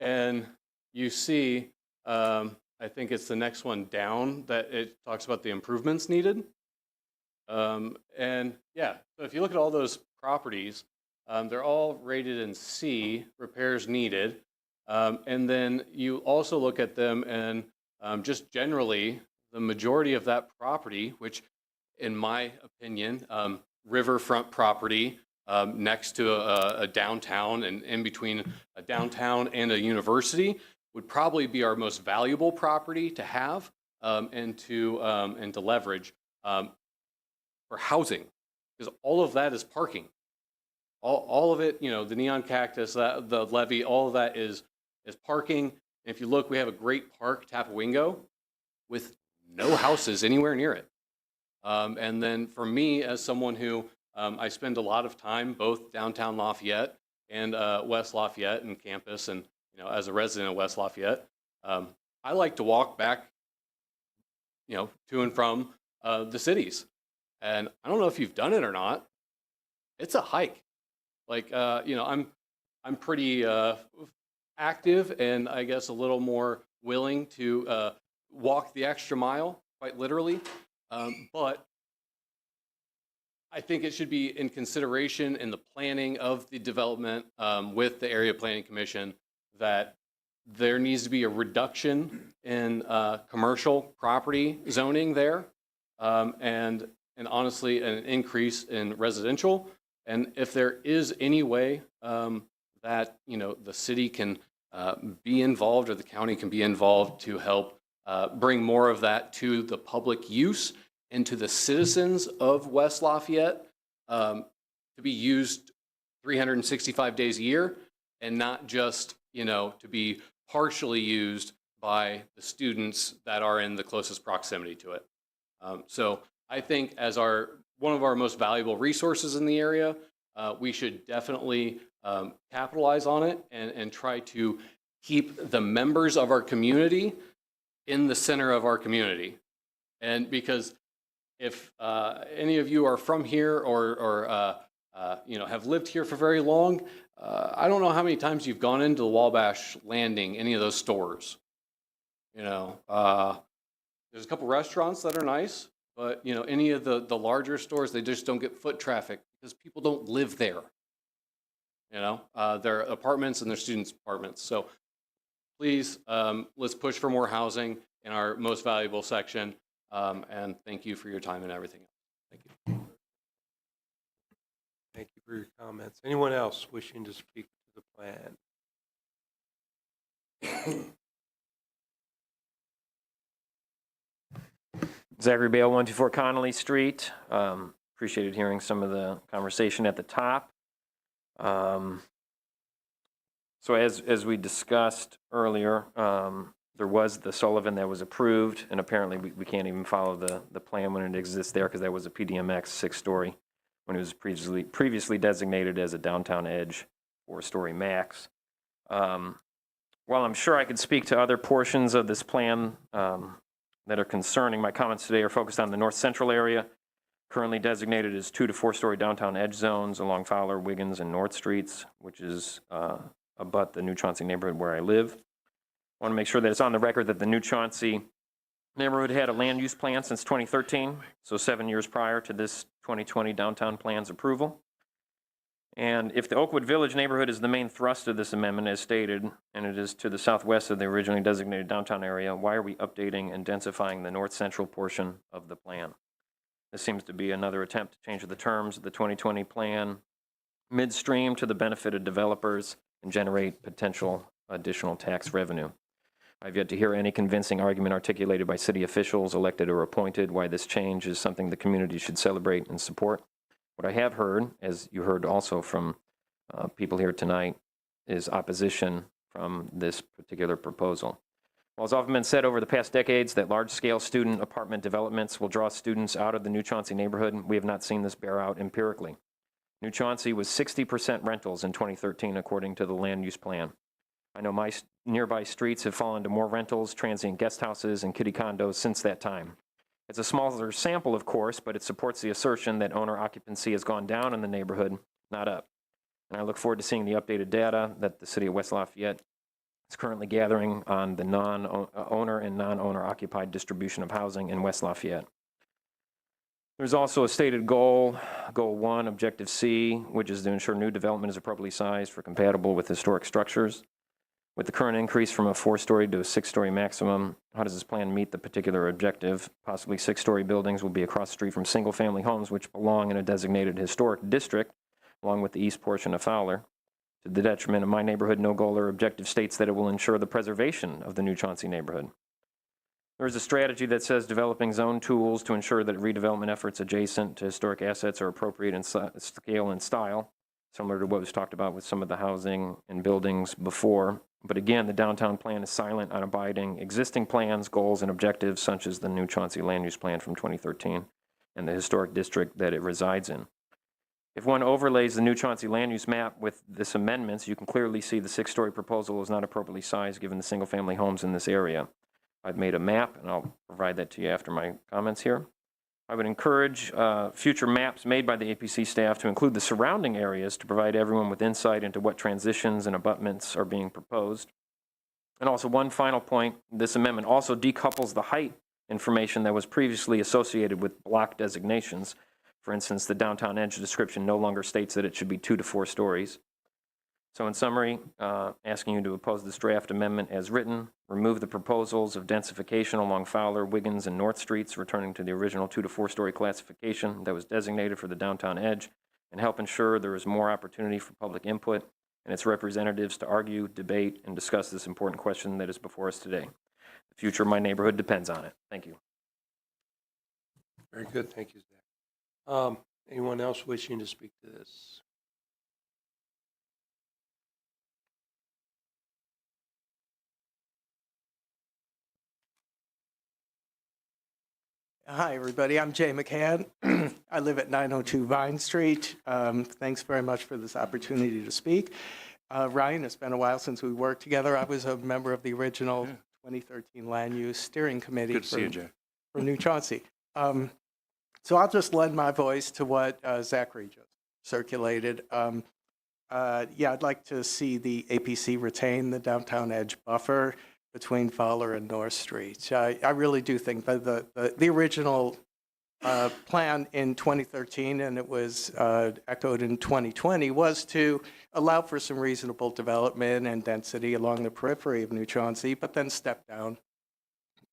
and you see, I think it's the next one down, that it talks about the improvements needed. And yeah, so if you look at all those properties, they're all rated in C, repairs needed. And then you also look at them and just generally, the majority of that property, which in my opinion, riverfront property next to a downtown and in between a downtown and a university, would probably be our most valuable property to have and to leverage for housing, because all of that is parking. All of it, the Neon Cactus, the levee, all of that is parking. And if you look, we have a great park, Tapawingo, with no houses anywhere near it. And then for me, as someone who I spend a lot of time both downtown Lafayette and West Lafayette and campus, and as a resident of West Lafayette, I like to walk back, to and from the cities. And I don't know if you've done it or not. It's a hike. Like I'm pretty active, and I guess a little more willing to walk the extra mile, quite literally. But I think it should be in consideration in the planning of the development with the Area Planning Commission that there needs to be a reduction in commercial property zoning there, and honestly an increase in residential. And if there is any way that the city can be involved, or the county can be involved to help bring more of that to the public use and to the citizens of West Lafayette, to be used 365 days a year and not just, to be partially used by the students that are in the closest proximity to it. So I think as one of our most valuable resources in the area, we should definitely capitalize on it and try to keep the members of our community in the center of our community. And because if any of you are from here or have lived here for very long, I don't know how many times you've gone into the Wabash Landing, any of those stores. There's a couple restaurants that are nice, but any of the larger stores, they just don't get foot traffic because people don't live there. They're apartments and they're students' apartments. So please, let's push for more housing in our most valuable section. And thank you for your time and everything. Thank you. Thank you for your comments. Anyone else wishing to speak to the plan? Zachary Bale, 124 Connolly Street. Appreciated hearing some of the conversation at the top. So as we discussed earlier, there was the Sullivan that was approved, and apparently we can't even follow the plan when it exists there because that was a PDMX 6-story when it was previously designated as a downtown edge 4-story max. While I'm sure I could speak to other portions of this plan that are concerning, my comments today are focused on the north central area, currently designated as 2 to 4-story downtown edge zones along Fowler, Wiggins, and North Streets, which is abut the New Chauncey neighborhood where I live. I want to make sure that it's on the record that the New Chauncey neighborhood had a land use plan since 2013, so 7 years prior to this 2020 downtown plan's approval. And if the Oakwood Village neighborhood is the main thrust of this amendment as stated, and it is to the southwest of the originally designated downtown area, why are we updating and densifying the north central portion of the plan? This seems to be another attempt to change the terms of the 2020 plan midstream to the benefit of developers and generate potential additional tax revenue. I've yet to hear any convincing argument articulated by city officials, elected or appointed, why this change is something the community should celebrate and support. What I have heard, as you heard also from people here tonight, is opposition from this particular proposal. While it's often been said over the past decades that large-scale student apartment developments will draw students out of the New Chauncey neighborhood, we have not seen this bear out empirically. New Chauncey was 60% rentals in 2013, according to the land use plan. I know my nearby streets have fallen to more rentals, transient guest houses, and kitty condos since that time. It's a smaller sample, of course, but it supports the assertion that owner occupancy has gone down in the neighborhood, not up. And I look forward to seeing the updated data that the city of West Lafayette is currently gathering on the non-owner and non-owner occupied distribution of housing in West Lafayette. There's also a stated goal, Goal 1, Objective C, which is to ensure new development is appropriately sized for compatible with historic structures. With the current increase from a 4-story to a 6-story maximum, how does this plan meet the particular objective? Possibly 6-story buildings will be across the street from single-family homes which belong in a designated historic district, along with the east portion of Fowler. To the detriment of my neighborhood, no goal or objective states that it will ensure the preservation of the New Chauncey neighborhood. There is a strategy that says developing zone tools to ensure that redevelopment efforts adjacent to historic assets are appropriate in scale and style, similar to what was talked about with some of the housing and buildings before. But again, the downtown plan is silent on abiding existing plans, goals, and objectives such as the New Chauncey land use plan from 2013 and the historic district that it resides in. If one overlays the New Chauncey land use map with this amendments, you can clearly see the 6-story proposal is not appropriately sized given the single-family homes in this area. I've made a map, and I'll provide that to you after my comments here. I would encourage future maps made by the APC staff to include the surrounding areas to provide everyone with insight into what transitions and abutments are being proposed. And also one final point, this amendment also decouples the height information that was previously associated with block designations. For instance, the downtown edge description no longer states that it should be 2 to 4 stories. So in summary, asking you to oppose this draft amendment as written, remove the proposals of densification along Fowler, Wiggins, and North Streets, returning to the original 2 to 4 story classification that was designated for the downtown edge, and help ensure there is more opportunity for public input and its representatives to argue, debate, and discuss this important question that is before us today. The future of my neighborhood depends on it. Thank you. Very good. Thank you, Zach. Anyone else wishing to speak to this? Hi, everybody. I'm Jay McCann. I live at 902 Vine Street. Thanks very much for this opportunity to speak. Ryan, it's been a while since we worked together. I was a member of the original 2013 Land Use Steering Committee Good to see you, Jay. for New Chauncey. So I'll just lend my voice to what Zachary just circulated. Yeah, I'd like to see the APC retain the downtown edge buffer between Fowler and North Street. I really do think that the original plan in 2013, and it was echoed in 2020, was to allow for some reasonable development and density along the periphery of New Chauncey, but then step down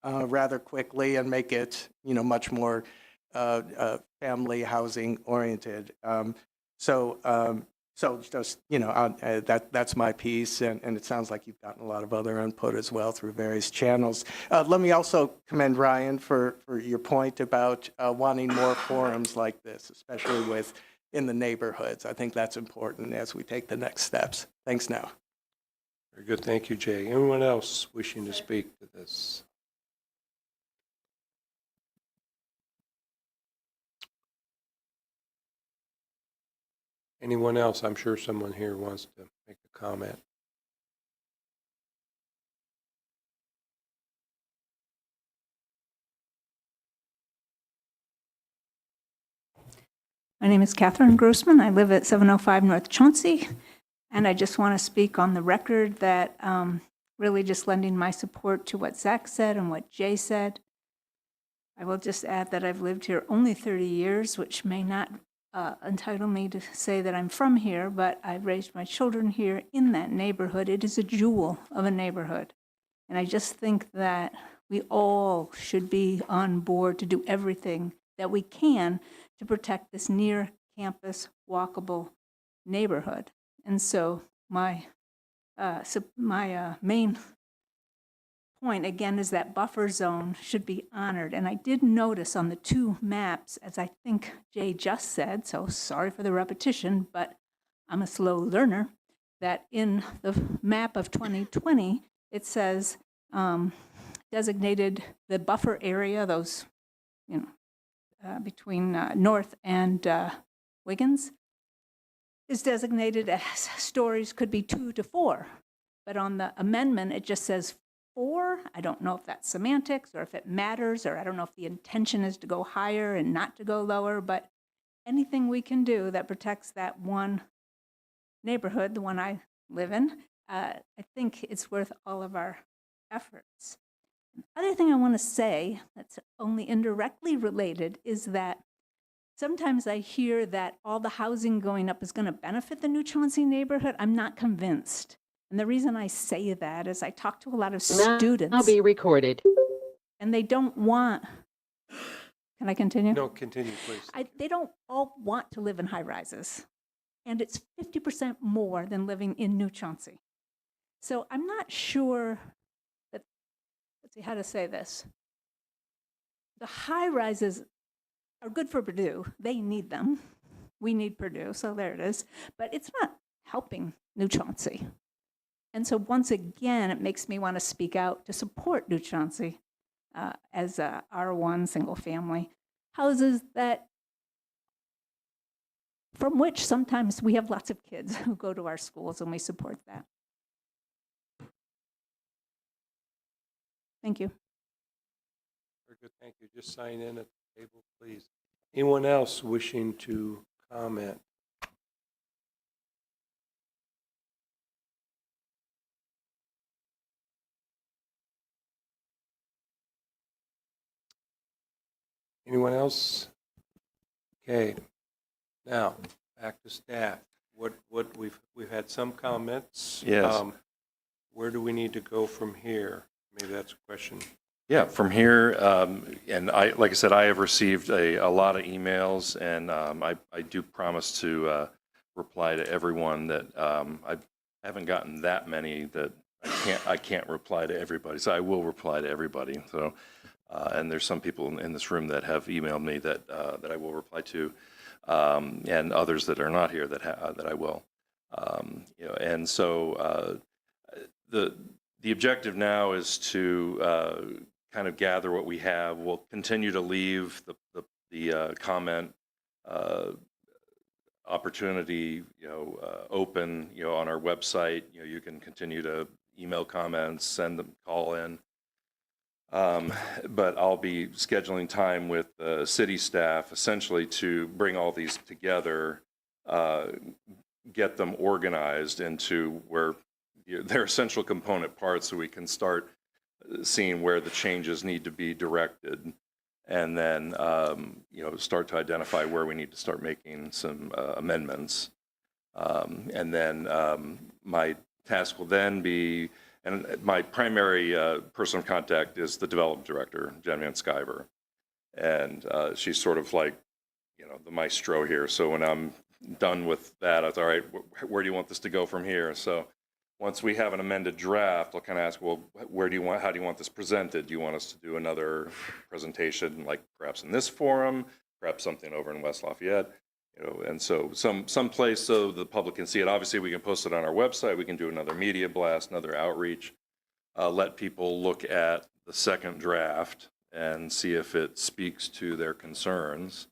rather quickly and make it, much more family housing oriented. So just, that's my piece, and it sounds like you've gotten a lot of other input as well through various channels. Let me also commend Ryan for your point about wanting more forums like this, especially in the neighborhoods. I think that's important as we take the next steps. Thanks now. Very good. Thank you, Jay. Anyone else wishing to speak to this? Anyone else? I'm sure someone here wants to make a comment. My name is Catherine Grossman. I live at 705 North Chauncey, and I just want to speak on the record that really just lending my support to what Zach said and what Jay said. I will just add that I've lived here only 30 years, which may not entitle me to say that I'm from here, but I've raised my children here in that neighborhood. It is a jewel of a neighborhood. And I just think that we all should be on board to do everything that we can to protect this near campus walkable neighborhood. And so my main point again is that buffer zone should be honored. And I did notice on the two maps, as I think Jay just said, so sorry for the repetition, but I'm a slow learner, that in the map of 2020, it says designated the buffer area, those, between North and Wiggins, is designated as stories could be 2 to 4. But on the amendment, it just says 4. I don't know if that's semantics or if it matters, or I don't know if the intention is to go higher and not to go lower, but anything we can do that protects that one neighborhood, the one I live in, I think it's worth all of our efforts. The other thing I want to say that's only indirectly related is that sometimes I hear that all the housing going up is going to benefit the New Chauncey neighborhood. I'm not convinced. And the reason I say that is I talk to a lot of students. Now be recorded. And they don't want, can I continue? No, continue, please. They don't all want to live in high rises. And it's 50% more than living in New Chauncey. So I'm not sure that, let's see how to say this. The high rises are good for Purdue. They need them. We need Purdue, so there it is. But it's not helping New Chauncey. And so once again, it makes me want to speak out to support New Chauncey as R1 single family houses that, from which sometimes we have lots of kids who go to our schools, and we support that. Thank you. Very good, thank you. Just sign in at the table, please. Anyone else wishing to comment? Anyone else? Okay. Now, back to staff. What we've had some comments. Yes. Where do we need to go from here? Maybe that's a question. Yeah, from here, and like I said, I have received a lot of emails, and I do promise to reply to everyone. That I haven't gotten that many that I can't reply to everybody, so I will reply to everybody. So, and there's some people in this room that have emailed me that I will reply to, and others that are not here that I will. And so the objective now is to kind of gather what we have. We'll continue to leave the comment opportunity, open, on our website. You can continue to email comments, send them, call in. But I'll be scheduling time with city staff essentially to bring all these together, get them organized into where they're essential component parts so we can start seeing where the changes need to be directed, and then start to identify where we need to start making some amendments. And then my task will then be, and my primary person of contact is the development director, Jen Van Sciver. And she's sort of like, the maestro here. So when I'm done with that, I thought, all right, where do you want this to go from here? So once we have an amended draft, I'll kind of ask, well, how do you want this presented? Do you want us to do another presentation, like perhaps in this forum, perhaps something over in West Lafayette? And so some place so the public can see it. Obviously, we can post it on our website. We can do another media blast, another outreach, let people look at the second draft and see if it speaks to their concerns.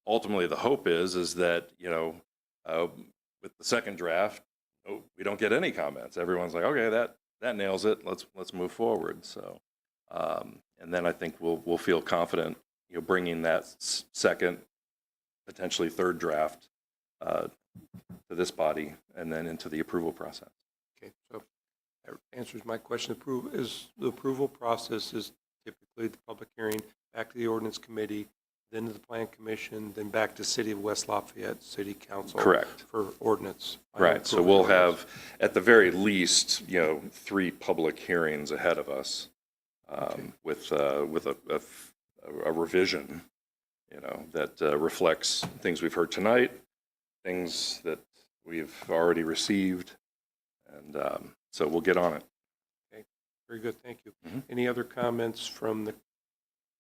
Ultimately, the hope is that, with the second draft, we don't get any comments. Everyone's like, okay, that nails it. Let's move forward. So, and then I think we'll feel confident, bringing that second, potentially third draft to this body and then into the approval process. Okay, so that answers my question. The approval process is typically the public hearing, back to the ordinance committee, then to the plan commission, then back to City of West Lafayette City Council. Correct. For ordinance. Right. So we'll have, at the very least, 3 public hearings ahead of us, with a revision, that reflects things we've heard tonight, things that we've already received, and so we'll get on it. Okay. Very good. Thank you. Any other comments from the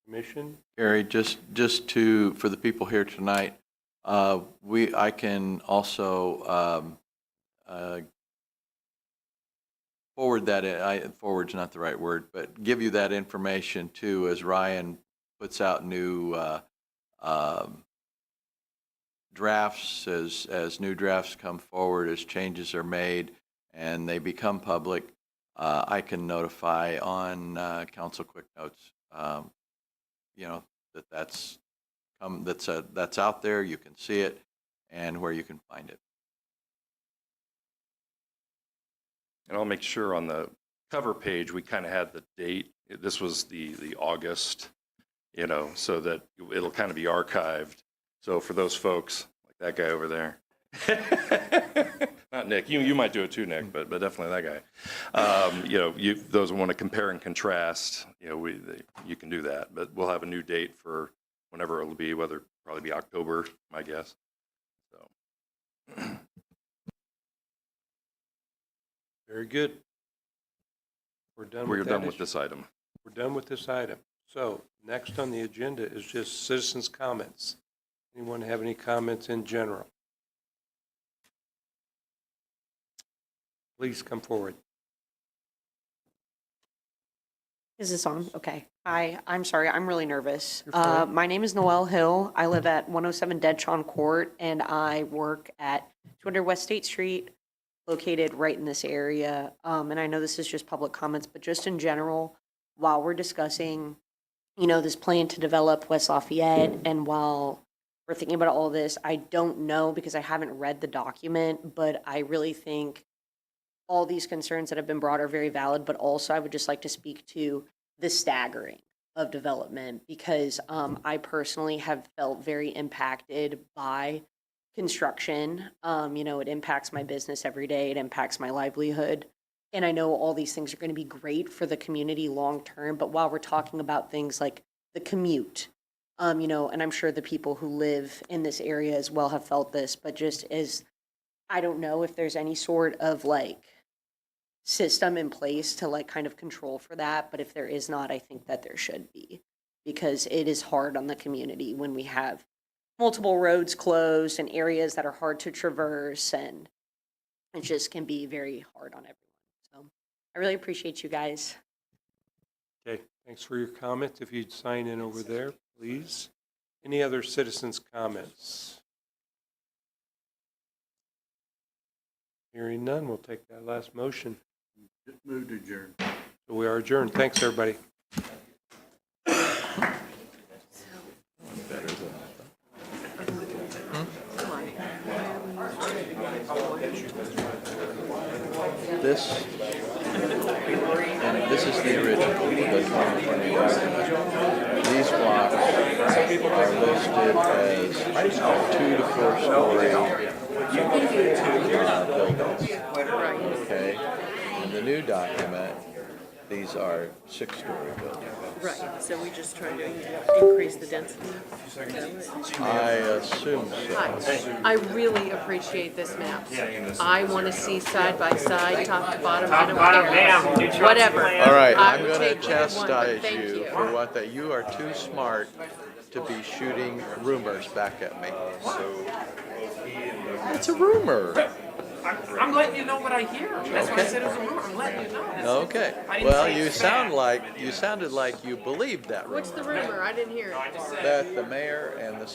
commission? Gary, just for the people here tonight, I can also forward that. Forward's not the right word, but give you that information too as Ryan puts out new drafts, as new drafts come forward, as changes are made and they become public. I can notify on Council Quick Notes. That's out there, you can see it, and where you can find it. And I'll make sure on the cover page, we kind of had the date. This was the August, so that it'll kind of be archived. So for those folks, like that guy over there, not Nick, you might do it too, Nick, but definitely that guy. Those who want to compare and contrast, you can do that. But we'll have a new date for whenever it'll be, whether probably be October, my guess. So. Very good. We're done with this item. We're done with this item. So next on the agenda is just citizens' comments. Anyone have any comments in general? Please come forward. Is this on? Okay. Hi, I'm sorry. I'm really nervous. You're fine. My name is Noelle Hill. I live at 107 Deadshon Court, and I work at 200 West State Street, located right in this area. And I know this is just public comments, but just in general, while we're discussing, this plan to develop West Lafayette, and while we're thinking about all this, I don't know because I haven't read the document, but I really think all these concerns that have been brought are very valid, but also I would just like to speak to the staggering of development, because I personally have felt very impacted by construction. It impacts my business every day. It impacts my livelihood. And I know all these things are going to be great for the community long term, but while we're talking about things like the commute, and I'm sure the people who live in this area as well have felt this, but just as, I don't know if there's any sort of system in place to kind of control for that, but if there is not, I think that there should be, because it is hard on the community when we have multiple roads closed and areas that are hard to traverse, and it just can be very hard on everyone. So I really appreciate you guys. Okay, thanks for your comments. If you'd sign in over there, please. Any other citizens' comments? Hearing none, we'll take that last motion. Move to adjourn. So we are adjourned. Thanks, everybody. This, and this is the original, the 2020 document. These blocks are listed as 2 to 4 story buildings. Okay? In the new document, these are 6-story buildings. Right, so we just trying to increase the density? I assume so. I really appreciate this map. I want to see side by side, top to bottom, I don't care. Whatever. All right, I I'm will going to take whatever one, but chastise thank you for what that you are too smart to be shooting rumors back at me. It's a rumor. I'm letting you know what I hear. That's why I said it was a rumor. I'm letting you know. That's Okay. I didn't Well, say you it's sound bad. like you sounded like you believed that rumor. What's the rumor? I didn't hear it. That the mayor and the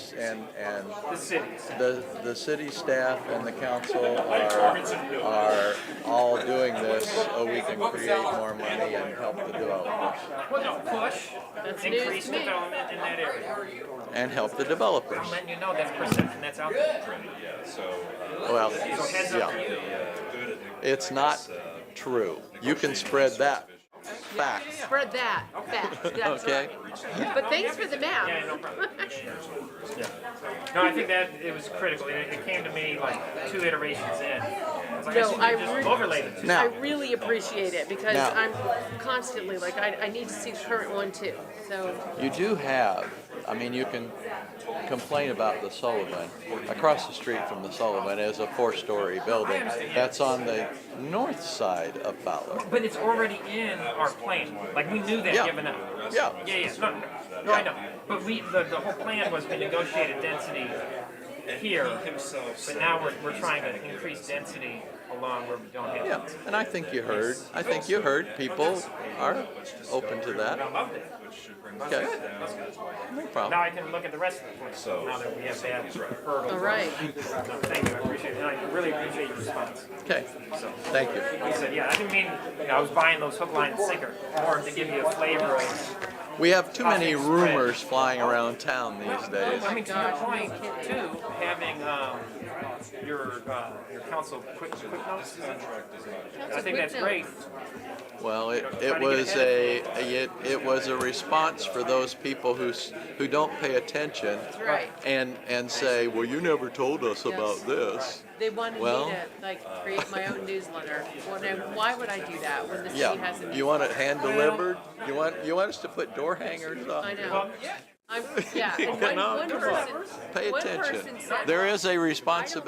city staff and the council are all doing this so we can create more money and help the developers. Well, no, push. That's increase news to me. development in that area. And help the developers. I'm letting you know that's perception that's out there. Well, So heads up to you. it's not true. You can spread that fact. Spread that fact. That's Okay. right. But thanks for the map. Yeah, no problem. No, I think that it was critical. It came to me like 2 iterations in. It's like, No, I should have just overlaid it. Now- I really appreciate it because Now- I'm constantly like, I need to see the current one too. So, You do have, I mean, you can complain about the Sullivan. Across the street from the Sullivan is a 4-story building. That's on the north side of Fowler. But it's already in our plan. Like, we knew that Yeah. given up. Yeah. Yeah. No, I know. But the whole plan was to negotiate a density here. But now we're trying to increase density along where we don't have Yeah, density. and I think you heard people are open to that. I loved it. Okay. No problem. Now I can look at the rest of the plan, now that we have that hurdle. all right. Thank you, I appreciate it, and I really appreciate your response. Okay, So, thank you. like I said, yeah, I didn't mean, I was buying those hook, line, and sinker, more to give you a flavor of. We have too many rumors flying around town these days. I mean, to your point, too, having your council quick notes, I think that's great. Well, it was a response for those people who don't pay attention Right. and say, well, you never told us about this. They wanted Well- me to like create my own newsletter. Well, now, why would I do that when the city Yeah, has a you want it hand delivered? You want us to put door hangers up? I know. Yeah, and No, one come on. person, Pay one attention. person said, There is a responsibility.